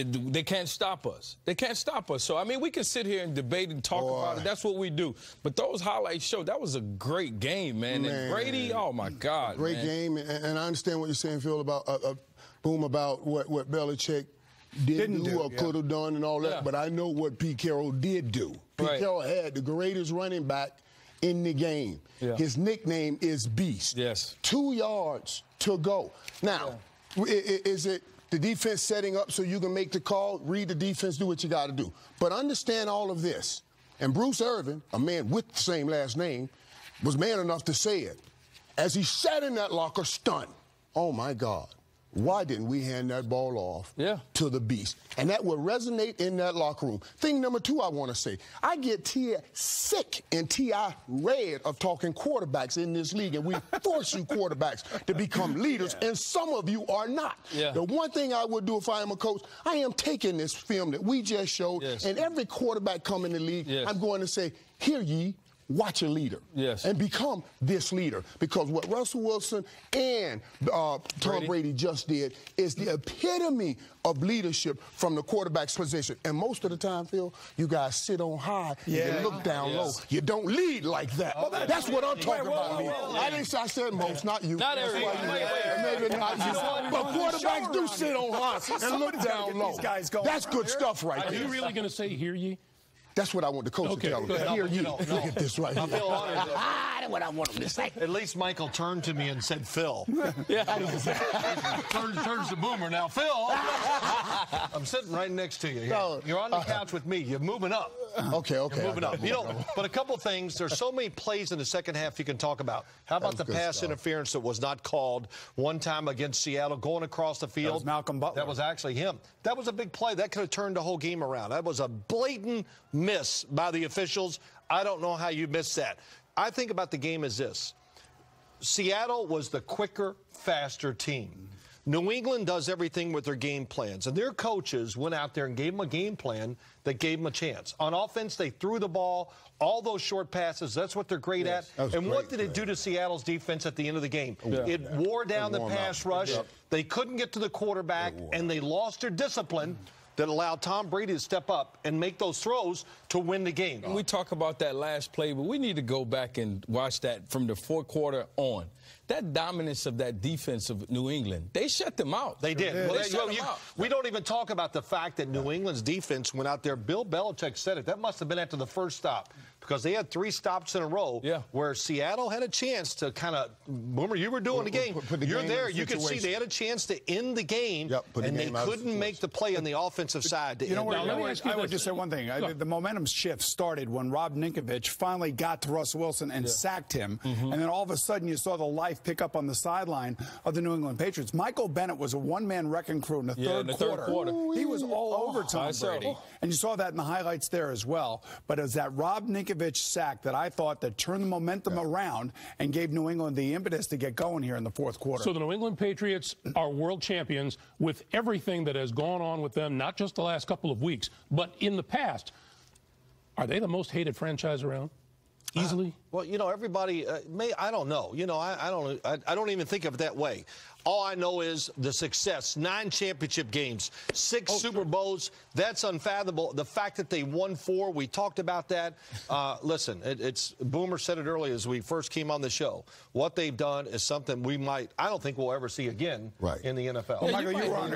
Speaker 5: they can't stop us. They can't stop us. So, I mean, we can sit here and debate and talk about it. That's what we do. But those highlights show that was a great game, man. And Brady, oh, my God,
Speaker 3: Great game. And I understand what you're saying, Phil, about about what Belichick didn't do or could have done and all that. But I know what Pete Carroll did do. Pete Carroll had the greatest running back in the game. His nickname is Beast. 2 yards to go. Now, is it the defense setting up so you can make the call? Read the defense, do what you got to do. But understand all of this. And Bruce Irvin, a man with the same last name, was man enough to say it. As he sat in that locker stunned, oh, my God, why didn't we hand that ball off to the Beast? And that will resonate in that locker room. Thing number 2 I want to say, I get T.I. sick and T.I. red of talking quarterbacks in this league, and we force you quarterbacks to become leaders, and some of you are not. The one thing I would do if I am a coach, I am taking this film that we just showed, and every quarterback come in the league, I'm going to say, here ye, watch a leader.
Speaker 5: Yes.
Speaker 3: And become this leader. Because what Russell Wilson and Tom Brady just did is the epitome of leadership from the quarterback's position. And most of the time, Phil, you guys sit on high and look down low. You don't lead like that. That's what I'm talking about. I said most, not you.
Speaker 5: Not everybody.
Speaker 3: Maybe not you. But quarterbacks do sit on high and look down low. That's good stuff right there.
Speaker 1: Are you really going to say, hear ye?
Speaker 3: That's what I want the coach to tell him. Hear ye. Look at this right here.
Speaker 4: I feel honored.
Speaker 3: That's what I want him to say.
Speaker 4: At least Michael turned to me and said, Phil. Turns to Boomer now. Phil, I'm sitting right next to you here.
Speaker 3: No,
Speaker 4: you're on the couch with me. You're moving up.
Speaker 3: Okay.
Speaker 4: You're moving up. You know, but a couple things. There's so many plays in the second half you can talk about. How about the pass interference that was not called one time against Seattle, going across the field?
Speaker 2: That was Malcolm Butler.
Speaker 4: That was actually him. That was a big play. That could have turned the whole game around. That was a blatant miss by the officials. I don't know how you missed that. I think about the game as this. Seattle was the quicker, faster team. New England does everything with their game plans, and their coaches went out there and gave them a game plan that gave them a chance. On offense, they threw the ball, all those short passes. That's what they're great at. And what did it do to Seattle's defense at the end of the game? It wore down the pass rush. They couldn't get to the quarterback, and they lost their discipline that allowed Tom Brady to step up and make those throws to win the game.
Speaker 5: And we talk about that last play, but we need to go back and watch that from the fourth quarter on. That dominance of that defense of New England, they shut them out.
Speaker 4: They did. We don't even talk about the fact that New England's defense went out there. Bill Belichick said it. That must have been after the first stop, because they had 3 stops in a row where Seattle had a chance to kind of, Boomer, you were doing the game. You're there. You could see they had a chance to end the game, and they couldn't make the play on the offensive side.
Speaker 2: You know what? I would just say one thing. The momentum shift started when Rob Ninkovich finally got to Russell Wilson and sacked him, and then all of a sudden you saw the life pick up on the sideline of the New England Patriots. Michael Bennett was a one-man wrecking crew in the third quarter. He was all over Tom Brady, and you saw that in the highlights there as well. But it was that Rob Ninkovich sack that I thought that turned the momentum around and gave New England the impetus to get going here in the fourth quarter.
Speaker 1: So the New England Patriots are world champions with everything that has gone on with them, not just the last couple of weeks, but in the past. Are they the most hated franchise around? Easily?
Speaker 4: Well, you know, everybody I don't know. You know, I don't even think of it that way. All I know is the success. 9 championship games, 6 Super Bowls. That's unfathomable. The fact that they won 4, we talked about that. Listen, it's Boomer said it earlier as we first came on the show. What they've done is something I don't think we'll ever see again in the NFL.
Speaker 2: Well, Michael,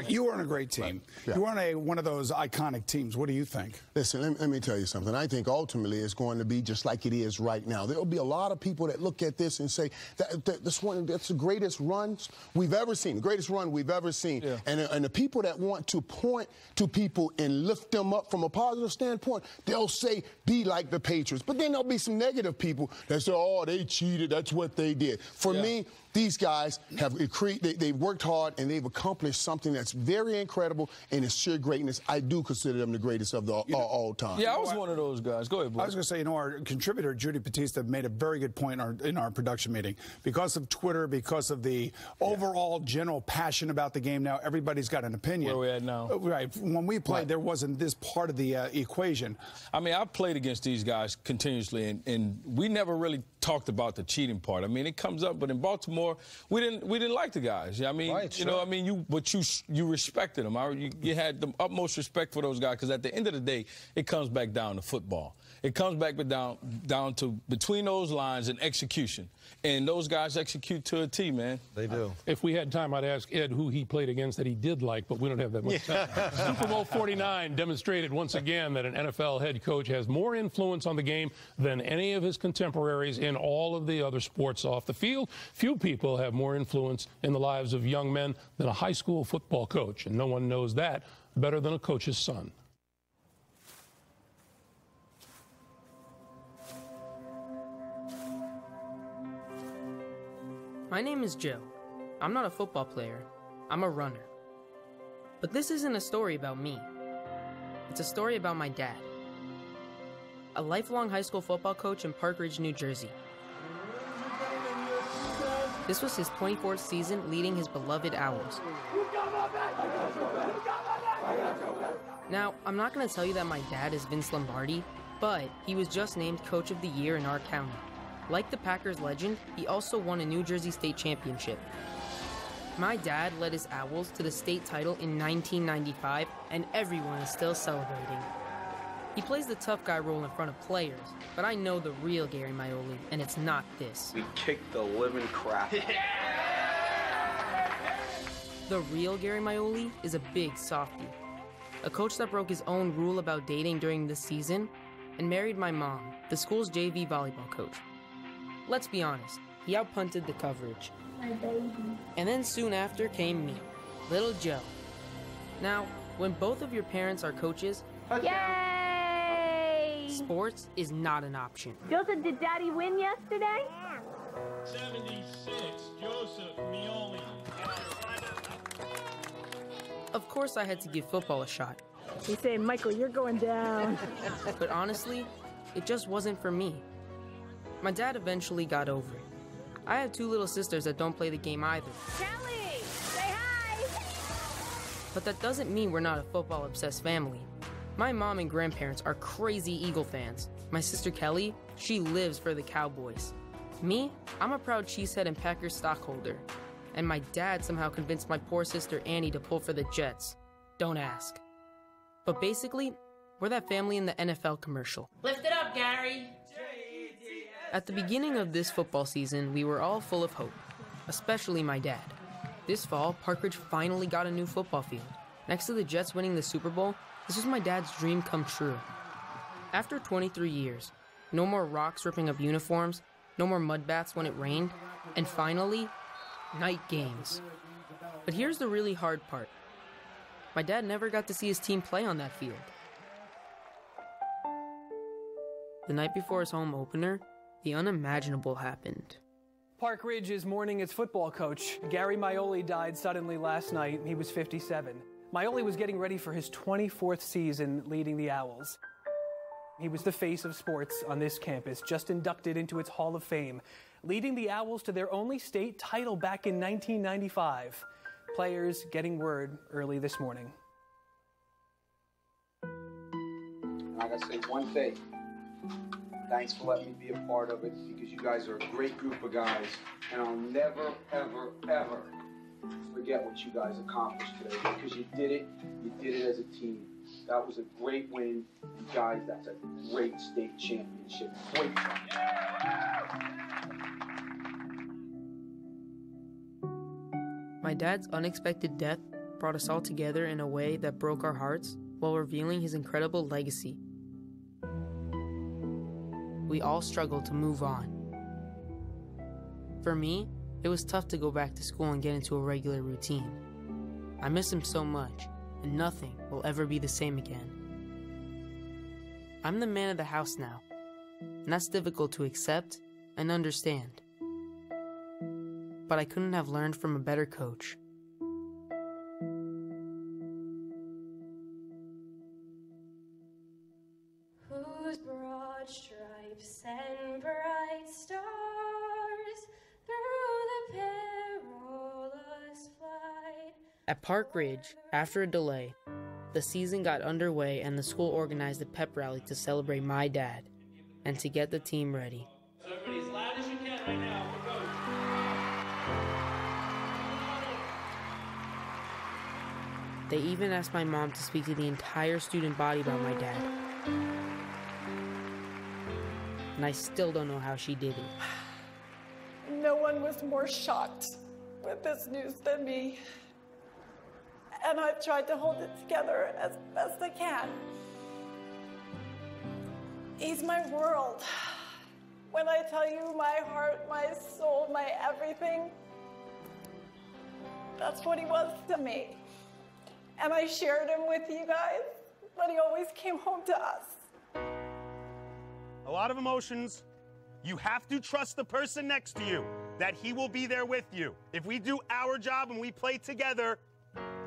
Speaker 2: you were on a great team. You were on one of those iconic teams. What do you think?
Speaker 3: Listen, let me tell you something. I think ultimately it's going to be just like it is right now. There will be a lot of people that look at this and say that's the greatest runs we've ever seen, the greatest run we've ever seen. And the people that want to point to people and lift them up from a positive standpoint, they'll say, be like the Patriots. But then there'll be some negative people that say, oh, they cheated, that's what they did. For me, these guys they've worked hard and they've accomplished something that's very incredible, and it's sheer greatness. I do consider them the greatest of all time.
Speaker 5: Yeah, I was one of those guys. Go ahead, boy.
Speaker 2: I was going to say, our contributor, Judy Batista, made a very good point in our production meeting. Because of Twitter, because of the overall general passion about the game now, everybody's got an opinion.
Speaker 5: Where are we at now?
Speaker 2: Right. When we played, there wasn't this part of the equation.
Speaker 5: I mean, I've played against these guys continuously, and we never really talked about the cheating part. I mean, it comes up, but in Baltimore, we didn't like the guys. I mean, you respected them. You had the utmost respect for those guys, because at the end of the day, it comes back down to football. It comes back down to between those lines and execution. And those guys execute to a T, man.
Speaker 4: They do.
Speaker 1: If we had time, I'd ask Ed who he played against that he did like, but we don't have that much time. Super Bowl 49 demonstrated once again that an NFL head coach has more influence on the game than any of his contemporaries in all of the other sports off the field. Few people have more influence in the lives of young men than a high school football coach, and no one knows that better than a coach's son.
Speaker 20: My name is Joe. I'm not a football player. I'm a runner. But this isn't a story about me. It's a story about my dad. A lifelong high school football coach in Park Ridge, New Jersey. This was his 24th season leading his beloved Owls. Now, I'm not going to tell you that my dad is Vince Lombardi, But he was just named Coach of the Year in our county. Like the Packers legend, he also won a New Jersey State championship. My dad led his Owls to the state title in 1995, and everyone is still celebrating. He plays the tough guy role in front of players, but I know the real Gary Maioli, and it's not this.
Speaker 21: We kicked the living crap.
Speaker 20: The real Gary Maioli is a big softie. A coach that broke his own rule about dating during this season and married my mom, the school's JV volleyball coach. Let's be honest, he outpunted the coverage.
Speaker 22: My baby.
Speaker 20: And then soon after came me, little Joe. Now, when both of your parents are coaches,
Speaker 22: Yay!
Speaker 20: Sports is not an option.
Speaker 22: Joseph, did Daddy win yesterday?
Speaker 8: 76, Joseph Mioli.
Speaker 20: Of course I had to give football a shot.
Speaker 22: He's saying, Michael, you're going down.
Speaker 20: But honestly, it just wasn't for me. My dad eventually got over it. I have two little sisters that don't play the game either.
Speaker 22: Kelly, say hi!
Speaker 20: But that doesn't mean we're not a football-obsessed family. My mom and grandparents are crazy Eagle fans. My sister Kelly, she lives for the Cowboys. Me, I'm a proud Cheesehead and Packers stockholder. And my dad somehow convinced my poor sister Annie to pull for the Jets. Don't ask. But basically, we're that family in the NFL commercial.
Speaker 23: Lift it up, Gary.
Speaker 20: At the beginning of this football season, we were all full of hope, especially my dad. This fall, Park Ridge finally got a new football field. Next to the Jets winning the Super Bowl, this was my dad's dream come true. After 23 years, no more rocks ripping up uniforms, no more mud baths when it rained, and finally, night games. But here's the really hard part. My dad never got to see his team play on that field. The night before his home opener, the unimaginable happened.
Speaker 24: Park Ridge is mourning its football coach. Gary Maioli died suddenly last night. He was 57. Maioli was getting ready for his 24th season leading the Owls. He was the face of sports on this campus, just inducted into its Hall of Fame, leading the Owls to their only state title back in 1995. Players getting word early this morning.
Speaker 25: I gotta say one thing. Thanks for letting me be a part of it, because you guys are a great group of guys, and I'll never, ever, ever forget what you guys accomplished today, because you did it as a team. That was a great win, and guys, that's a great state championship. Great fun.
Speaker 20: My dad's unexpected death brought us all together in a way that broke our hearts while revealing his incredible legacy. We all struggled to move on. For me, it was tough to go back to school and get into a regular routine. I miss him so much, and nothing will ever be the same again. I'm the man of the house now, and that's difficult to accept and understand. But I couldn't have learned from a better coach.
Speaker 23: Whose broad stripes and bright stars through the perilous flight.
Speaker 20: At Park Ridge, after a delay, the season got underway and the school organized a pep rally to celebrate my dad and to get the team ready.
Speaker 23: So everybody as loud as you can right now.
Speaker 20: They even asked my mom to speak to the entire student body about my dad. And I still don't know how she did it.
Speaker 26: No one was more shocked with this news than me. And I've tried to hold it together as best I can. He's my world. When I tell you my heart, my soul, my everything, that's what he was to me. And I shared him with you guys, but he always came home to us.
Speaker 7: A lot of emotions. You have to trust the person next to you, that he will be there with you. If we do our job and we play together,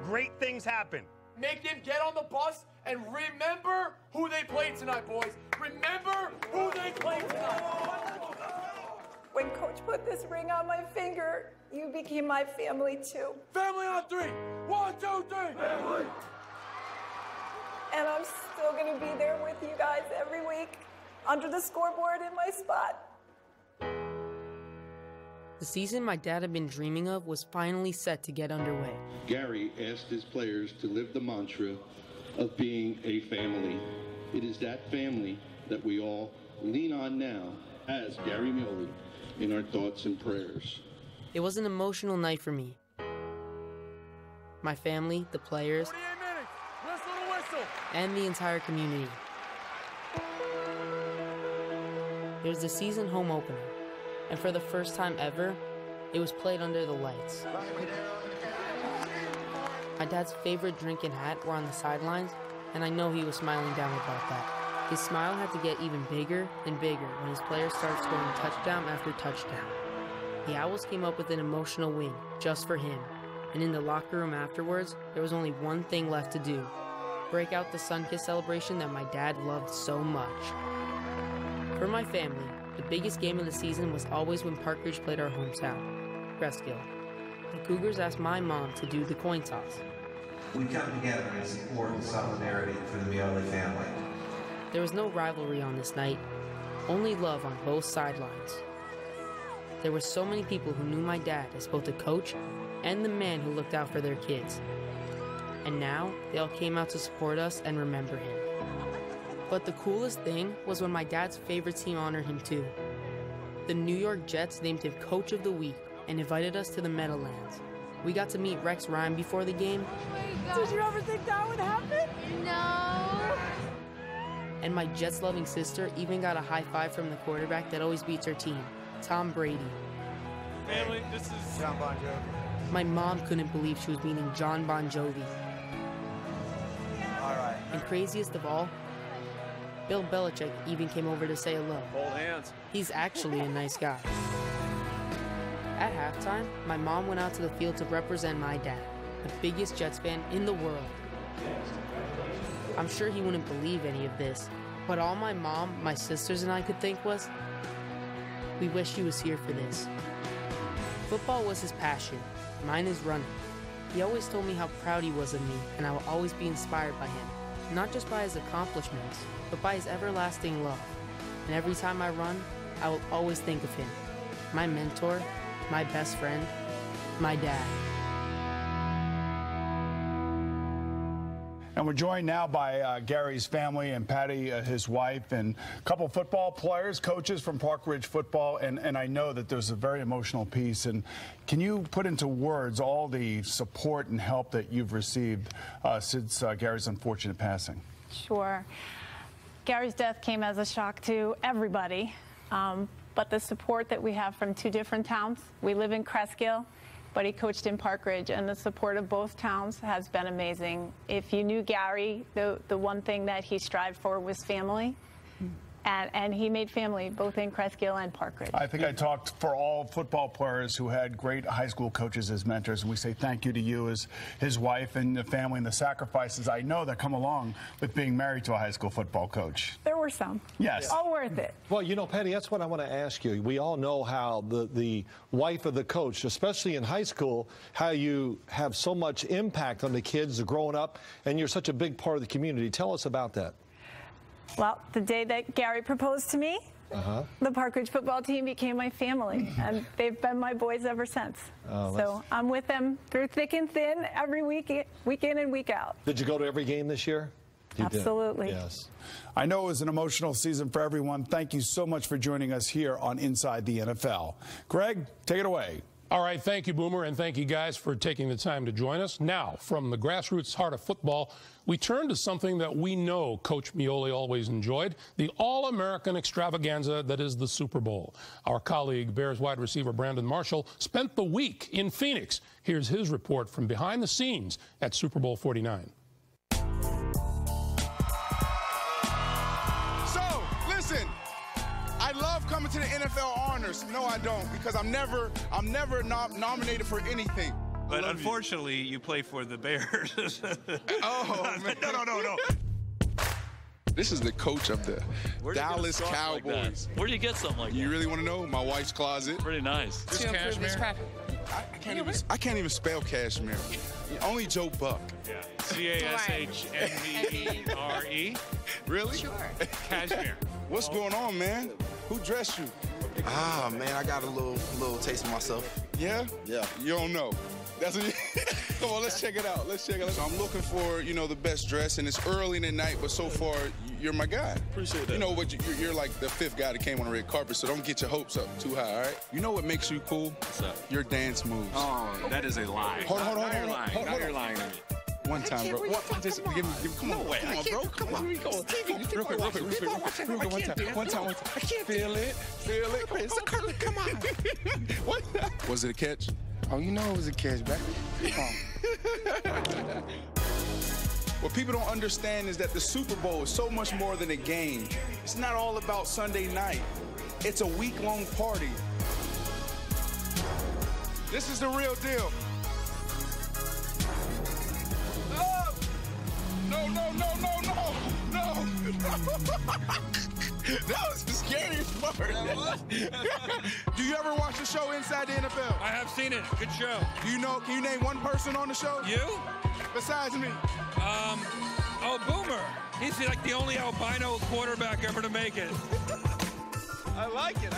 Speaker 7: great things happen.
Speaker 18: Make them get on the bus and remember who they played tonight, boys. Remember who they played tonight.
Speaker 26: When Coach put this ring on my finger, you became my family too.
Speaker 18: Family on three. 1, 2, 3. Family.
Speaker 26: And I'm still going to be there with you guys every week under the scoreboard in my spot.
Speaker 20: The season my dad had been dreaming of was finally set to get underway.
Speaker 10: Gary asked his players to live the mantra of being a family. It is that family that we all lean on now as Gary Mioli in our thoughts and prayers.
Speaker 20: It was an emotional night for me. My family, the players, and the entire community. It was the season home opener, and for the first time ever, it was played under the lights. My dad's favorite drink and hat were on the sidelines, and I know he was smiling down about that. His smile had to get even bigger and bigger when his players started scoring touchdown after touchdown. The Owls came up with an emotional win just for him, and in the locker room afterwards, there was only one thing left to do: break out the sun-kissed celebration that my dad loved so much. For my family, the biggest game of the season was always when Park Ridge played our hometown, Cresskill. The Cougars asked my mom to do the coin toss.
Speaker 12: We come together in support and solidarity for the Mioli family.
Speaker 20: There was no rivalry on this night, only love on both sidelines. There were so many people who knew my dad as both a coach and the man who looked out for their kids. And now, they all came out to support us and remember him. But the coolest thing was when my dad's favorite team honored him too. The New York Jets named him Coach of the Week and invited us to the Meadowlands. We got to meet Rex Ryan before the game.
Speaker 26: Did you ever think that would happen?
Speaker 23: No.
Speaker 20: And my Jets-loving sister even got a high five from the quarterback that always beats her team, Tom Brady.
Speaker 19: Family, this is John Bon Jovi.
Speaker 20: My mom couldn't believe she was meeting John Bon Jovi.
Speaker 19: All right.
Speaker 20: And craziest of all, Bill Belichick even came over to say hello.
Speaker 19: Hold hands.
Speaker 20: He's actually a nice guy. At halftime, my mom went out to the field to represent my dad, the biggest Jets fan in the world. I'm sure he wouldn't believe any of this, but all my mom, my sisters, and I could think was, we wish he was here for this. Football was his passion. Mine is running. He always told me how proud he was of me, and I will always be inspired by him, not just by his accomplishments, but by his everlasting love. And every time I run, I will always think of him, my mentor, my best friend, my dad.
Speaker 2: And we're joined now by Gary's family and Patty, his wife, and a couple football players, coaches from Park Ridge football. And I know that there's a very emotional piece. And can you put into words all the support and help that you've received since Gary's unfortunate passing?
Speaker 26: Sure. Gary's death came as a shock to everybody. But the support that we have from two different towns, we live in Cresskill, but he coached in Park Ridge, and the support of both towns has been amazing. If you knew Gary, the one thing that he strived for was family. And he made family both in Cresskill and Park Ridge.
Speaker 2: I think I talked for all football players who had great high school coaches as mentors, and we say thank you to you as his wife and the family and the sacrifices I know that come along with being married to a high school football coach.
Speaker 26: There were some.
Speaker 2: Yes.
Speaker 26: All worth it.
Speaker 4: Well, you know, Patty, that's what I want to ask you. We all know how the wife of the coach, especially in high school, how you have so much impact on the kids growing up, and you're such a big part of the community. Tell us about that.
Speaker 26: Well, the day that Gary proposed to me, the Park Ridge football team became my family, and they've been my boys ever since. So I'm with them through thick and thin every week in and week out.
Speaker 4: Did you go to every game this year? You
Speaker 26: Absolutely.
Speaker 4: did. Yes.
Speaker 2: I know it was an emotional season for everyone. Thank you so much for joining us here on Inside the NFL. Greg, take it away.
Speaker 1: All right, thank you, Boomer, and thank you guys for taking the time to join us. Now, from the grassroots heart of football, we turn to something that we know Coach Mioli always enjoyed, the all-American extravaganza that is the Super Bowl. Our colleague, Bears wide receiver Brandon Marshall, spent the week in Phoenix. Here's his report from behind the scenes at Super Bowl 49.
Speaker 13: So, listen. I love coming to the NFL honors. No, I don't, because I'm never nominated for anything.
Speaker 14: But unfortunately, you play for the Bears.
Speaker 13: Oh, man. No. This is the coach of the Dallas Cowboys.
Speaker 15: Like Where do you get something like that?
Speaker 13: You really want to know? My wife's closet.
Speaker 15: Pretty nice.
Speaker 13: This cashmere. I can't even spell cashmere. Only Joe Buck.
Speaker 19: Yeah. C-A-S-H-M-E-R-E.
Speaker 13: Really?
Speaker 6: Sure.
Speaker 19: Cashmere.
Speaker 13: What's going on, man? Who dressed you?
Speaker 6: Ah, man, I got a little taste of myself.
Speaker 13: Yeah?
Speaker 6: Yeah.
Speaker 13: You don't know. That's what Come on, let's check it out. So I'm looking for, the best dress, and it's early in the night, but so far, you're my guy.
Speaker 19: Appreciate that.
Speaker 13: But you're like the fifth guy that came on the red carpet, so don't get your hopes up too high, all right? You know what makes you cool?
Speaker 19: What's up?
Speaker 13: Your dance moves.
Speaker 19: Oh, that is a lie.
Speaker 13: Hold on.
Speaker 19: Now you're lying to me.
Speaker 13: One time, bro. Come on, bro. Come on. Real quick. One time. I can't feel it. Come on. What? Was it a catch?
Speaker 6: Oh, you know it was a catch, baby. Come on.
Speaker 13: What people don't understand is that the Super Bowl is so much more than a game. It's not all about Sunday night. It's a week-long party. This is the real deal. No. That was the scariest part. Do you ever watch the show Inside the NFL?
Speaker 19: I have seen it. Good show.
Speaker 13: Can you name one person on the show?
Speaker 19: You?
Speaker 13: Besides me.
Speaker 19: Boomer. He's like the only albino quarterback ever to make it.
Speaker 13: I like it.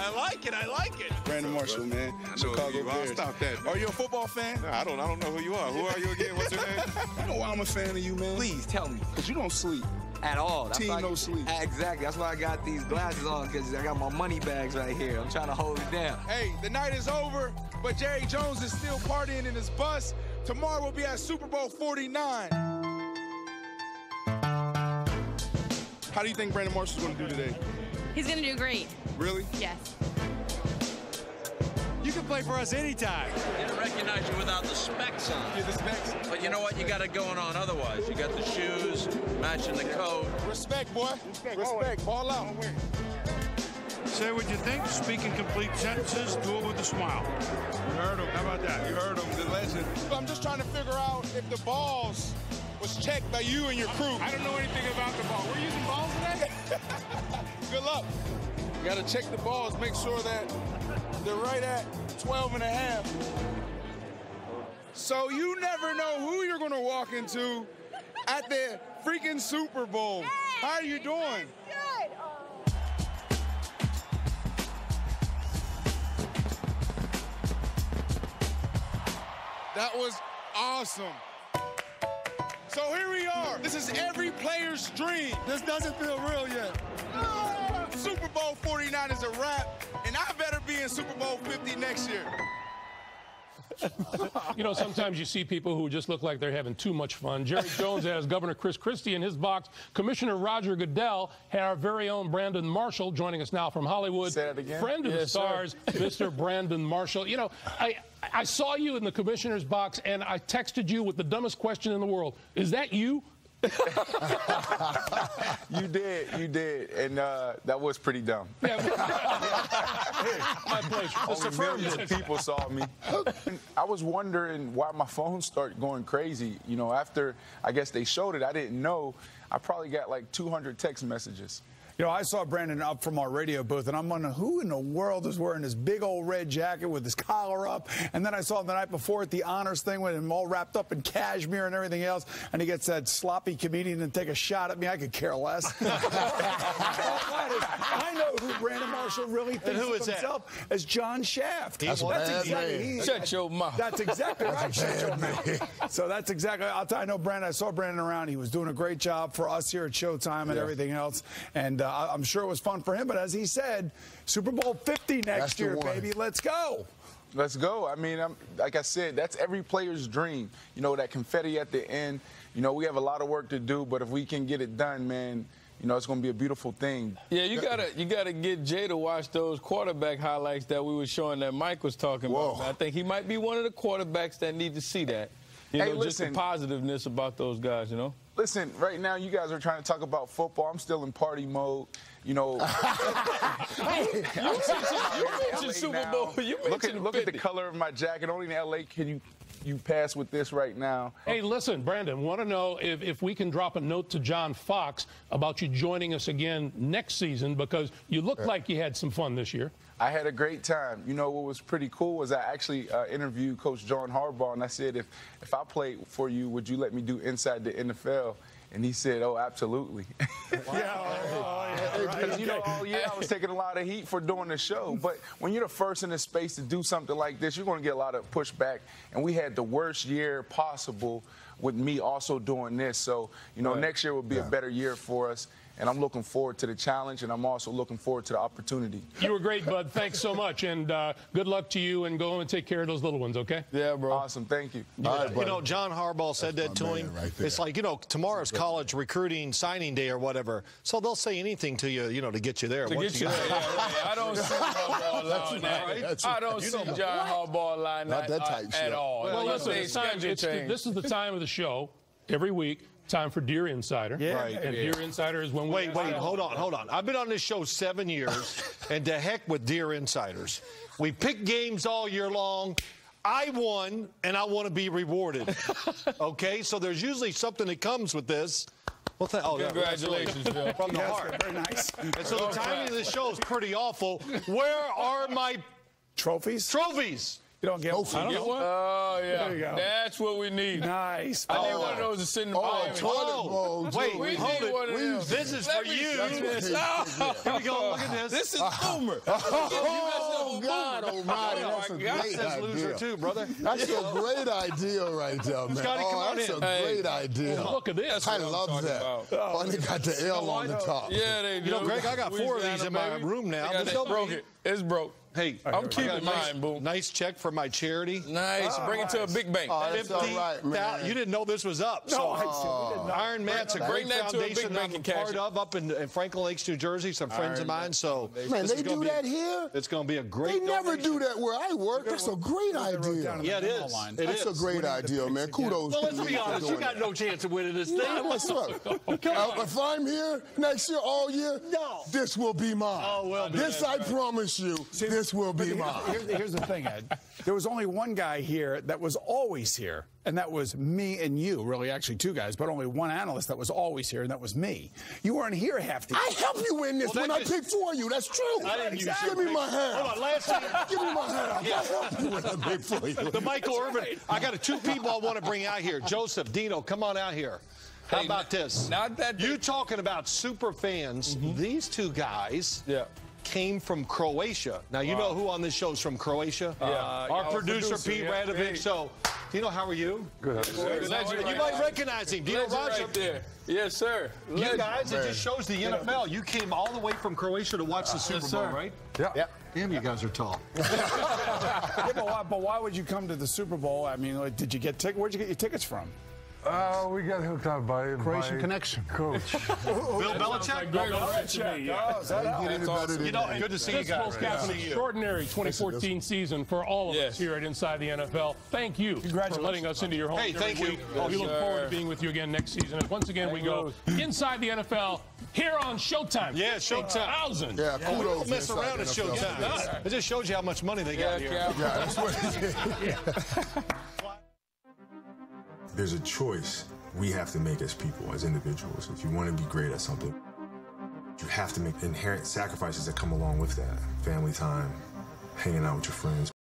Speaker 13: Brandon Marshall, man. Chicago Bears.
Speaker 6: Stop that, man.
Speaker 13: Are you a football fan?
Speaker 6: I don't know who you are. Who are you again? What's your name?
Speaker 13: You know why I'm a fan of you, man?
Speaker 9: Please tell me.
Speaker 13: Because you don't sleep.
Speaker 9: At all.
Speaker 13: Team no sleep.
Speaker 9: Exactly. That's why I got these glasses on, because I got my money bags right here. I'm trying to hold it down.
Speaker 13: Hey, the night is over, but Jerry Jones is still partying in his bus. Tomorrow we'll be at Super Bowl 49. How do you think Brandon Marshall's going to do today?
Speaker 11: He's going to do great.
Speaker 13: Really?
Speaker 11: Yes.
Speaker 19: You can play for us anytime.
Speaker 15: I didn't recognize you without the specs on.
Speaker 13: Yeah, the specs.
Speaker 15: But you know what? You got it going on otherwise. You got the shoes, matching the coat.
Speaker 13: Respect, boy. Respect. Ball out.
Speaker 19: Say what you think, speak in complete sentences, do it with a smile.
Speaker 13: You heard him. How about that? You heard him, the legend. I'm just trying to figure out if the balls was checked by you and your crew.
Speaker 19: I don't know anything about the ball. We're using balls today?
Speaker 13: Good luck. You got to check the balls, make sure that they're right at 12 and a half. So you never know who you're going to walk into at the freaking Super Bowl. Hey, how are you doing?
Speaker 22: Good.
Speaker 13: That was awesome. So here we are. This is every player's dream. This doesn't feel real yet. Super Bowl 49 is a wrap, and I better be in Super Bowl 50 next year.
Speaker 1: Sometimes you see people who just look like they're having too much fun. Jerry Jones has Governor Chris Christie in his box. Commissioner Roger Goodell had our very own Brandon Marshall joining us now from Hollywood.
Speaker 13: Say that again.
Speaker 1: Friend of the stars, Mr. Brandon Marshall. I saw you in the commissioner's box, and I texted you with the dumbest question in the world. Is that you?
Speaker 16: You did, and that was pretty dumb.
Speaker 1: Yeah, my pleasure.
Speaker 16: Only millions of people saw me. I was wondering why my phone started going crazy. After I guess they showed it, I didn't know. I probably got like 200 text messages.
Speaker 2: I saw Brandon up from our radio booth, and I'm wondering who in the world is wearing this big old red jacket with his collar up. And then I saw him the night before at the honors thing with him all wrapped up in cashmere and everything else. And he gets that sloppy comedian and take a shot at me. I could care less. I know who Brandon Marshall really thinks of himself as John Shaft.
Speaker 3: That's exactly
Speaker 5: Shut your mouth.
Speaker 2: That's exactly right. Shut your mouth. So that's exactly. I know Brandon. I saw Brandon around. He was doing a great job for us here at Showtime and everything else. And I'm sure it was fun for him. But as he said, Super Bowl 50 next year, baby. Let's go.
Speaker 16: Let's go. I mean, like I said, that's every player's dream. That confetti at the end. We have a lot of work to do, but if we can get it done, man, it's going to be a beautiful thing.
Speaker 5: Yeah, you gotta get Jay to watch those quarterback highlights that we were showing that Mike was talking about. I think he might be one of the quarterbacks that need to see that. Just the positiveness about those guys,
Speaker 16: Listen, right now you guys are trying to talk about football. I'm still in party mode. you know.
Speaker 5: You mentioned Super Bowl. You mentioned
Speaker 16: look at the color of my jacket. Only in L.A. can you pass with this right now.
Speaker 1: Hey, listen, Brandon, want to know if we can drop a note to John Fox about you joining us again next season, because you look like you had some fun this year.
Speaker 16: I had a great time. You know, what was pretty cool was I actually interviewed Coach John Harbaugh, and I said, if I played for you, would you let me do Inside the NFL? And he said, oh, absolutely. Because, you know, all year I was taking a lot of heat for doing the show. But when you're the first in the space to do something like this, you're going to get a lot of pushback. And we had the worst year possible with me also doing this. So, you know, next year will be a better year for us. And I'm looking forward to the challenge, and I'm also looking forward to the opportunity.
Speaker 1: You were great, bud. Thanks so much. And good luck to you, and go home and take care of those little ones, okay?
Speaker 16: Yeah, bro. Awesome. Thank you.
Speaker 4: You know, John Harbaugh said that to him. Right, it's like, you know, tomorrow's college recruiting signing day or whatever. So they'll say anything to you, you know, to get you there.
Speaker 5: To get you there. I don't see Harbaugh allowing that. I don't see John Harbaugh allowing that at all.
Speaker 1: Well, listen, this is the time of the show every week. Time for Dear Insider.
Speaker 4: Yeah. Right.
Speaker 1: And Dear Insider is when we...
Speaker 4: Wait, hold on. I've been on this show 7 years, and to heck with Dear Insiders. We pick games all year long. I won, and I want to be rewarded. Okay? So there's usually something that comes with this. Well,
Speaker 5: congratulations, Bill.
Speaker 4: From the heart.
Speaker 2: Very nice.
Speaker 4: And so the timing of this show is pretty awful. Where are my...
Speaker 2: Trophies?
Speaker 4: Trophies.
Speaker 2: You don't get one?
Speaker 5: I don't get one? Oh, yeah.
Speaker 2: There you go.
Speaker 5: That's what we need.
Speaker 2: Nice.
Speaker 5: I need one of those to sit in the
Speaker 4: Wait,
Speaker 5: we
Speaker 4: hold
Speaker 5: need one of them.
Speaker 4: This is for you. Here we go. Look at this.
Speaker 5: This is Boomer.
Speaker 3: Oh, God almighty. That's a great
Speaker 4: idea. Loser too, brother.
Speaker 3: That's a great idea right there, man.
Speaker 4: Scotty, come on
Speaker 3: that's
Speaker 4: in.
Speaker 3: a great idea.
Speaker 1: Look at this.
Speaker 3: I love that. Oh, they got the L on the top.
Speaker 5: Yeah, they do.
Speaker 4: You know, Greg, I got 4 of these in my room now.
Speaker 5: It's broke. It's broke.
Speaker 4: Hey,
Speaker 5: I'm keeping mine, Boom.
Speaker 4: Nice check for my charity.
Speaker 5: Nice. Bring it to a big bank.
Speaker 3: Oh, that's all right, man.
Speaker 4: You didn't know this was up.
Speaker 2: No, I didn't know.
Speaker 4: Iron Man's a great foundation that I'm part of up in Franklin Lakes, New Jersey. Some friends of mine. So,
Speaker 3: man, they do that here?
Speaker 4: It's going to be a great
Speaker 3: They never do that where I work. That's a great idea.
Speaker 4: Yeah, it is.
Speaker 3: That's a great idea, man. Kudos to you.
Speaker 4: Well, let's be honest. You got no chance of winning this thing.
Speaker 3: What's up? If I'm here next year, all year, this will be mine.
Speaker 4: Oh, well,
Speaker 3: this I promise you. This will be mine.
Speaker 2: Here's the thing, Ed. There was only one guy here that was always here, and that was me and you. Really, actually 2 guys, but only one analyst that was always here, and that was me. You weren't here half the year.
Speaker 3: I helped you win this when I picked for you. That's true.
Speaker 4: I didn't
Speaker 3: Give me my hand.
Speaker 4: Hold on, last time.
Speaker 3: Give me my hand. I helped you when I picked for you.
Speaker 4: The Michael Irvin. I got 2 people I want to bring out here. Joseph, Dino, come on out here. How about this?
Speaker 5: Not that.
Speaker 4: You talking about super fans? These 2 guys.
Speaker 5: Yeah.
Speaker 4: Came from Croatia. Now, you know who on this show is from Croatia? Our producer, Pete Radovic. Hey. So, Dino, how are you?
Speaker 5: Good.
Speaker 4: You might recognize him. Dino Roger.
Speaker 5: Right there. Yes, sir.
Speaker 4: You guys, it just shows the NFL. You came all the way from Croatia to watch the Super Bowl, right?
Speaker 3: Yeah.
Speaker 4: Damn, you guys are tall.
Speaker 2: But why would you come to the Super Bowl? I mean, did you get tickets? Where'd you get your tickets from?
Speaker 8: We got hooked up by
Speaker 2: Croatian connection.
Speaker 8: Coach.
Speaker 4: Bill Belichick? You know, good to see you guys.
Speaker 1: An extraordinary 2014 season for all of us here at Inside the NFL. Thank you for letting us into your home.
Speaker 4: Hey, thank you.
Speaker 1: We look forward to being with you again next season. And once again, we go Inside the NFL here on Showtime.
Speaker 4: Yeah, Showtime.
Speaker 1: 1,000.
Speaker 3: Yeah,
Speaker 4: we
Speaker 3: kudos.
Speaker 4: don't mess around at Showtime. It just shows you how much money they got here.
Speaker 3: Yeah, that's what it is.
Speaker 8: There's a choice we have to make as people, as individuals. If you want to be great at something, you have to make inherent sacrifices that come along with that. Family time, hanging out with your friends.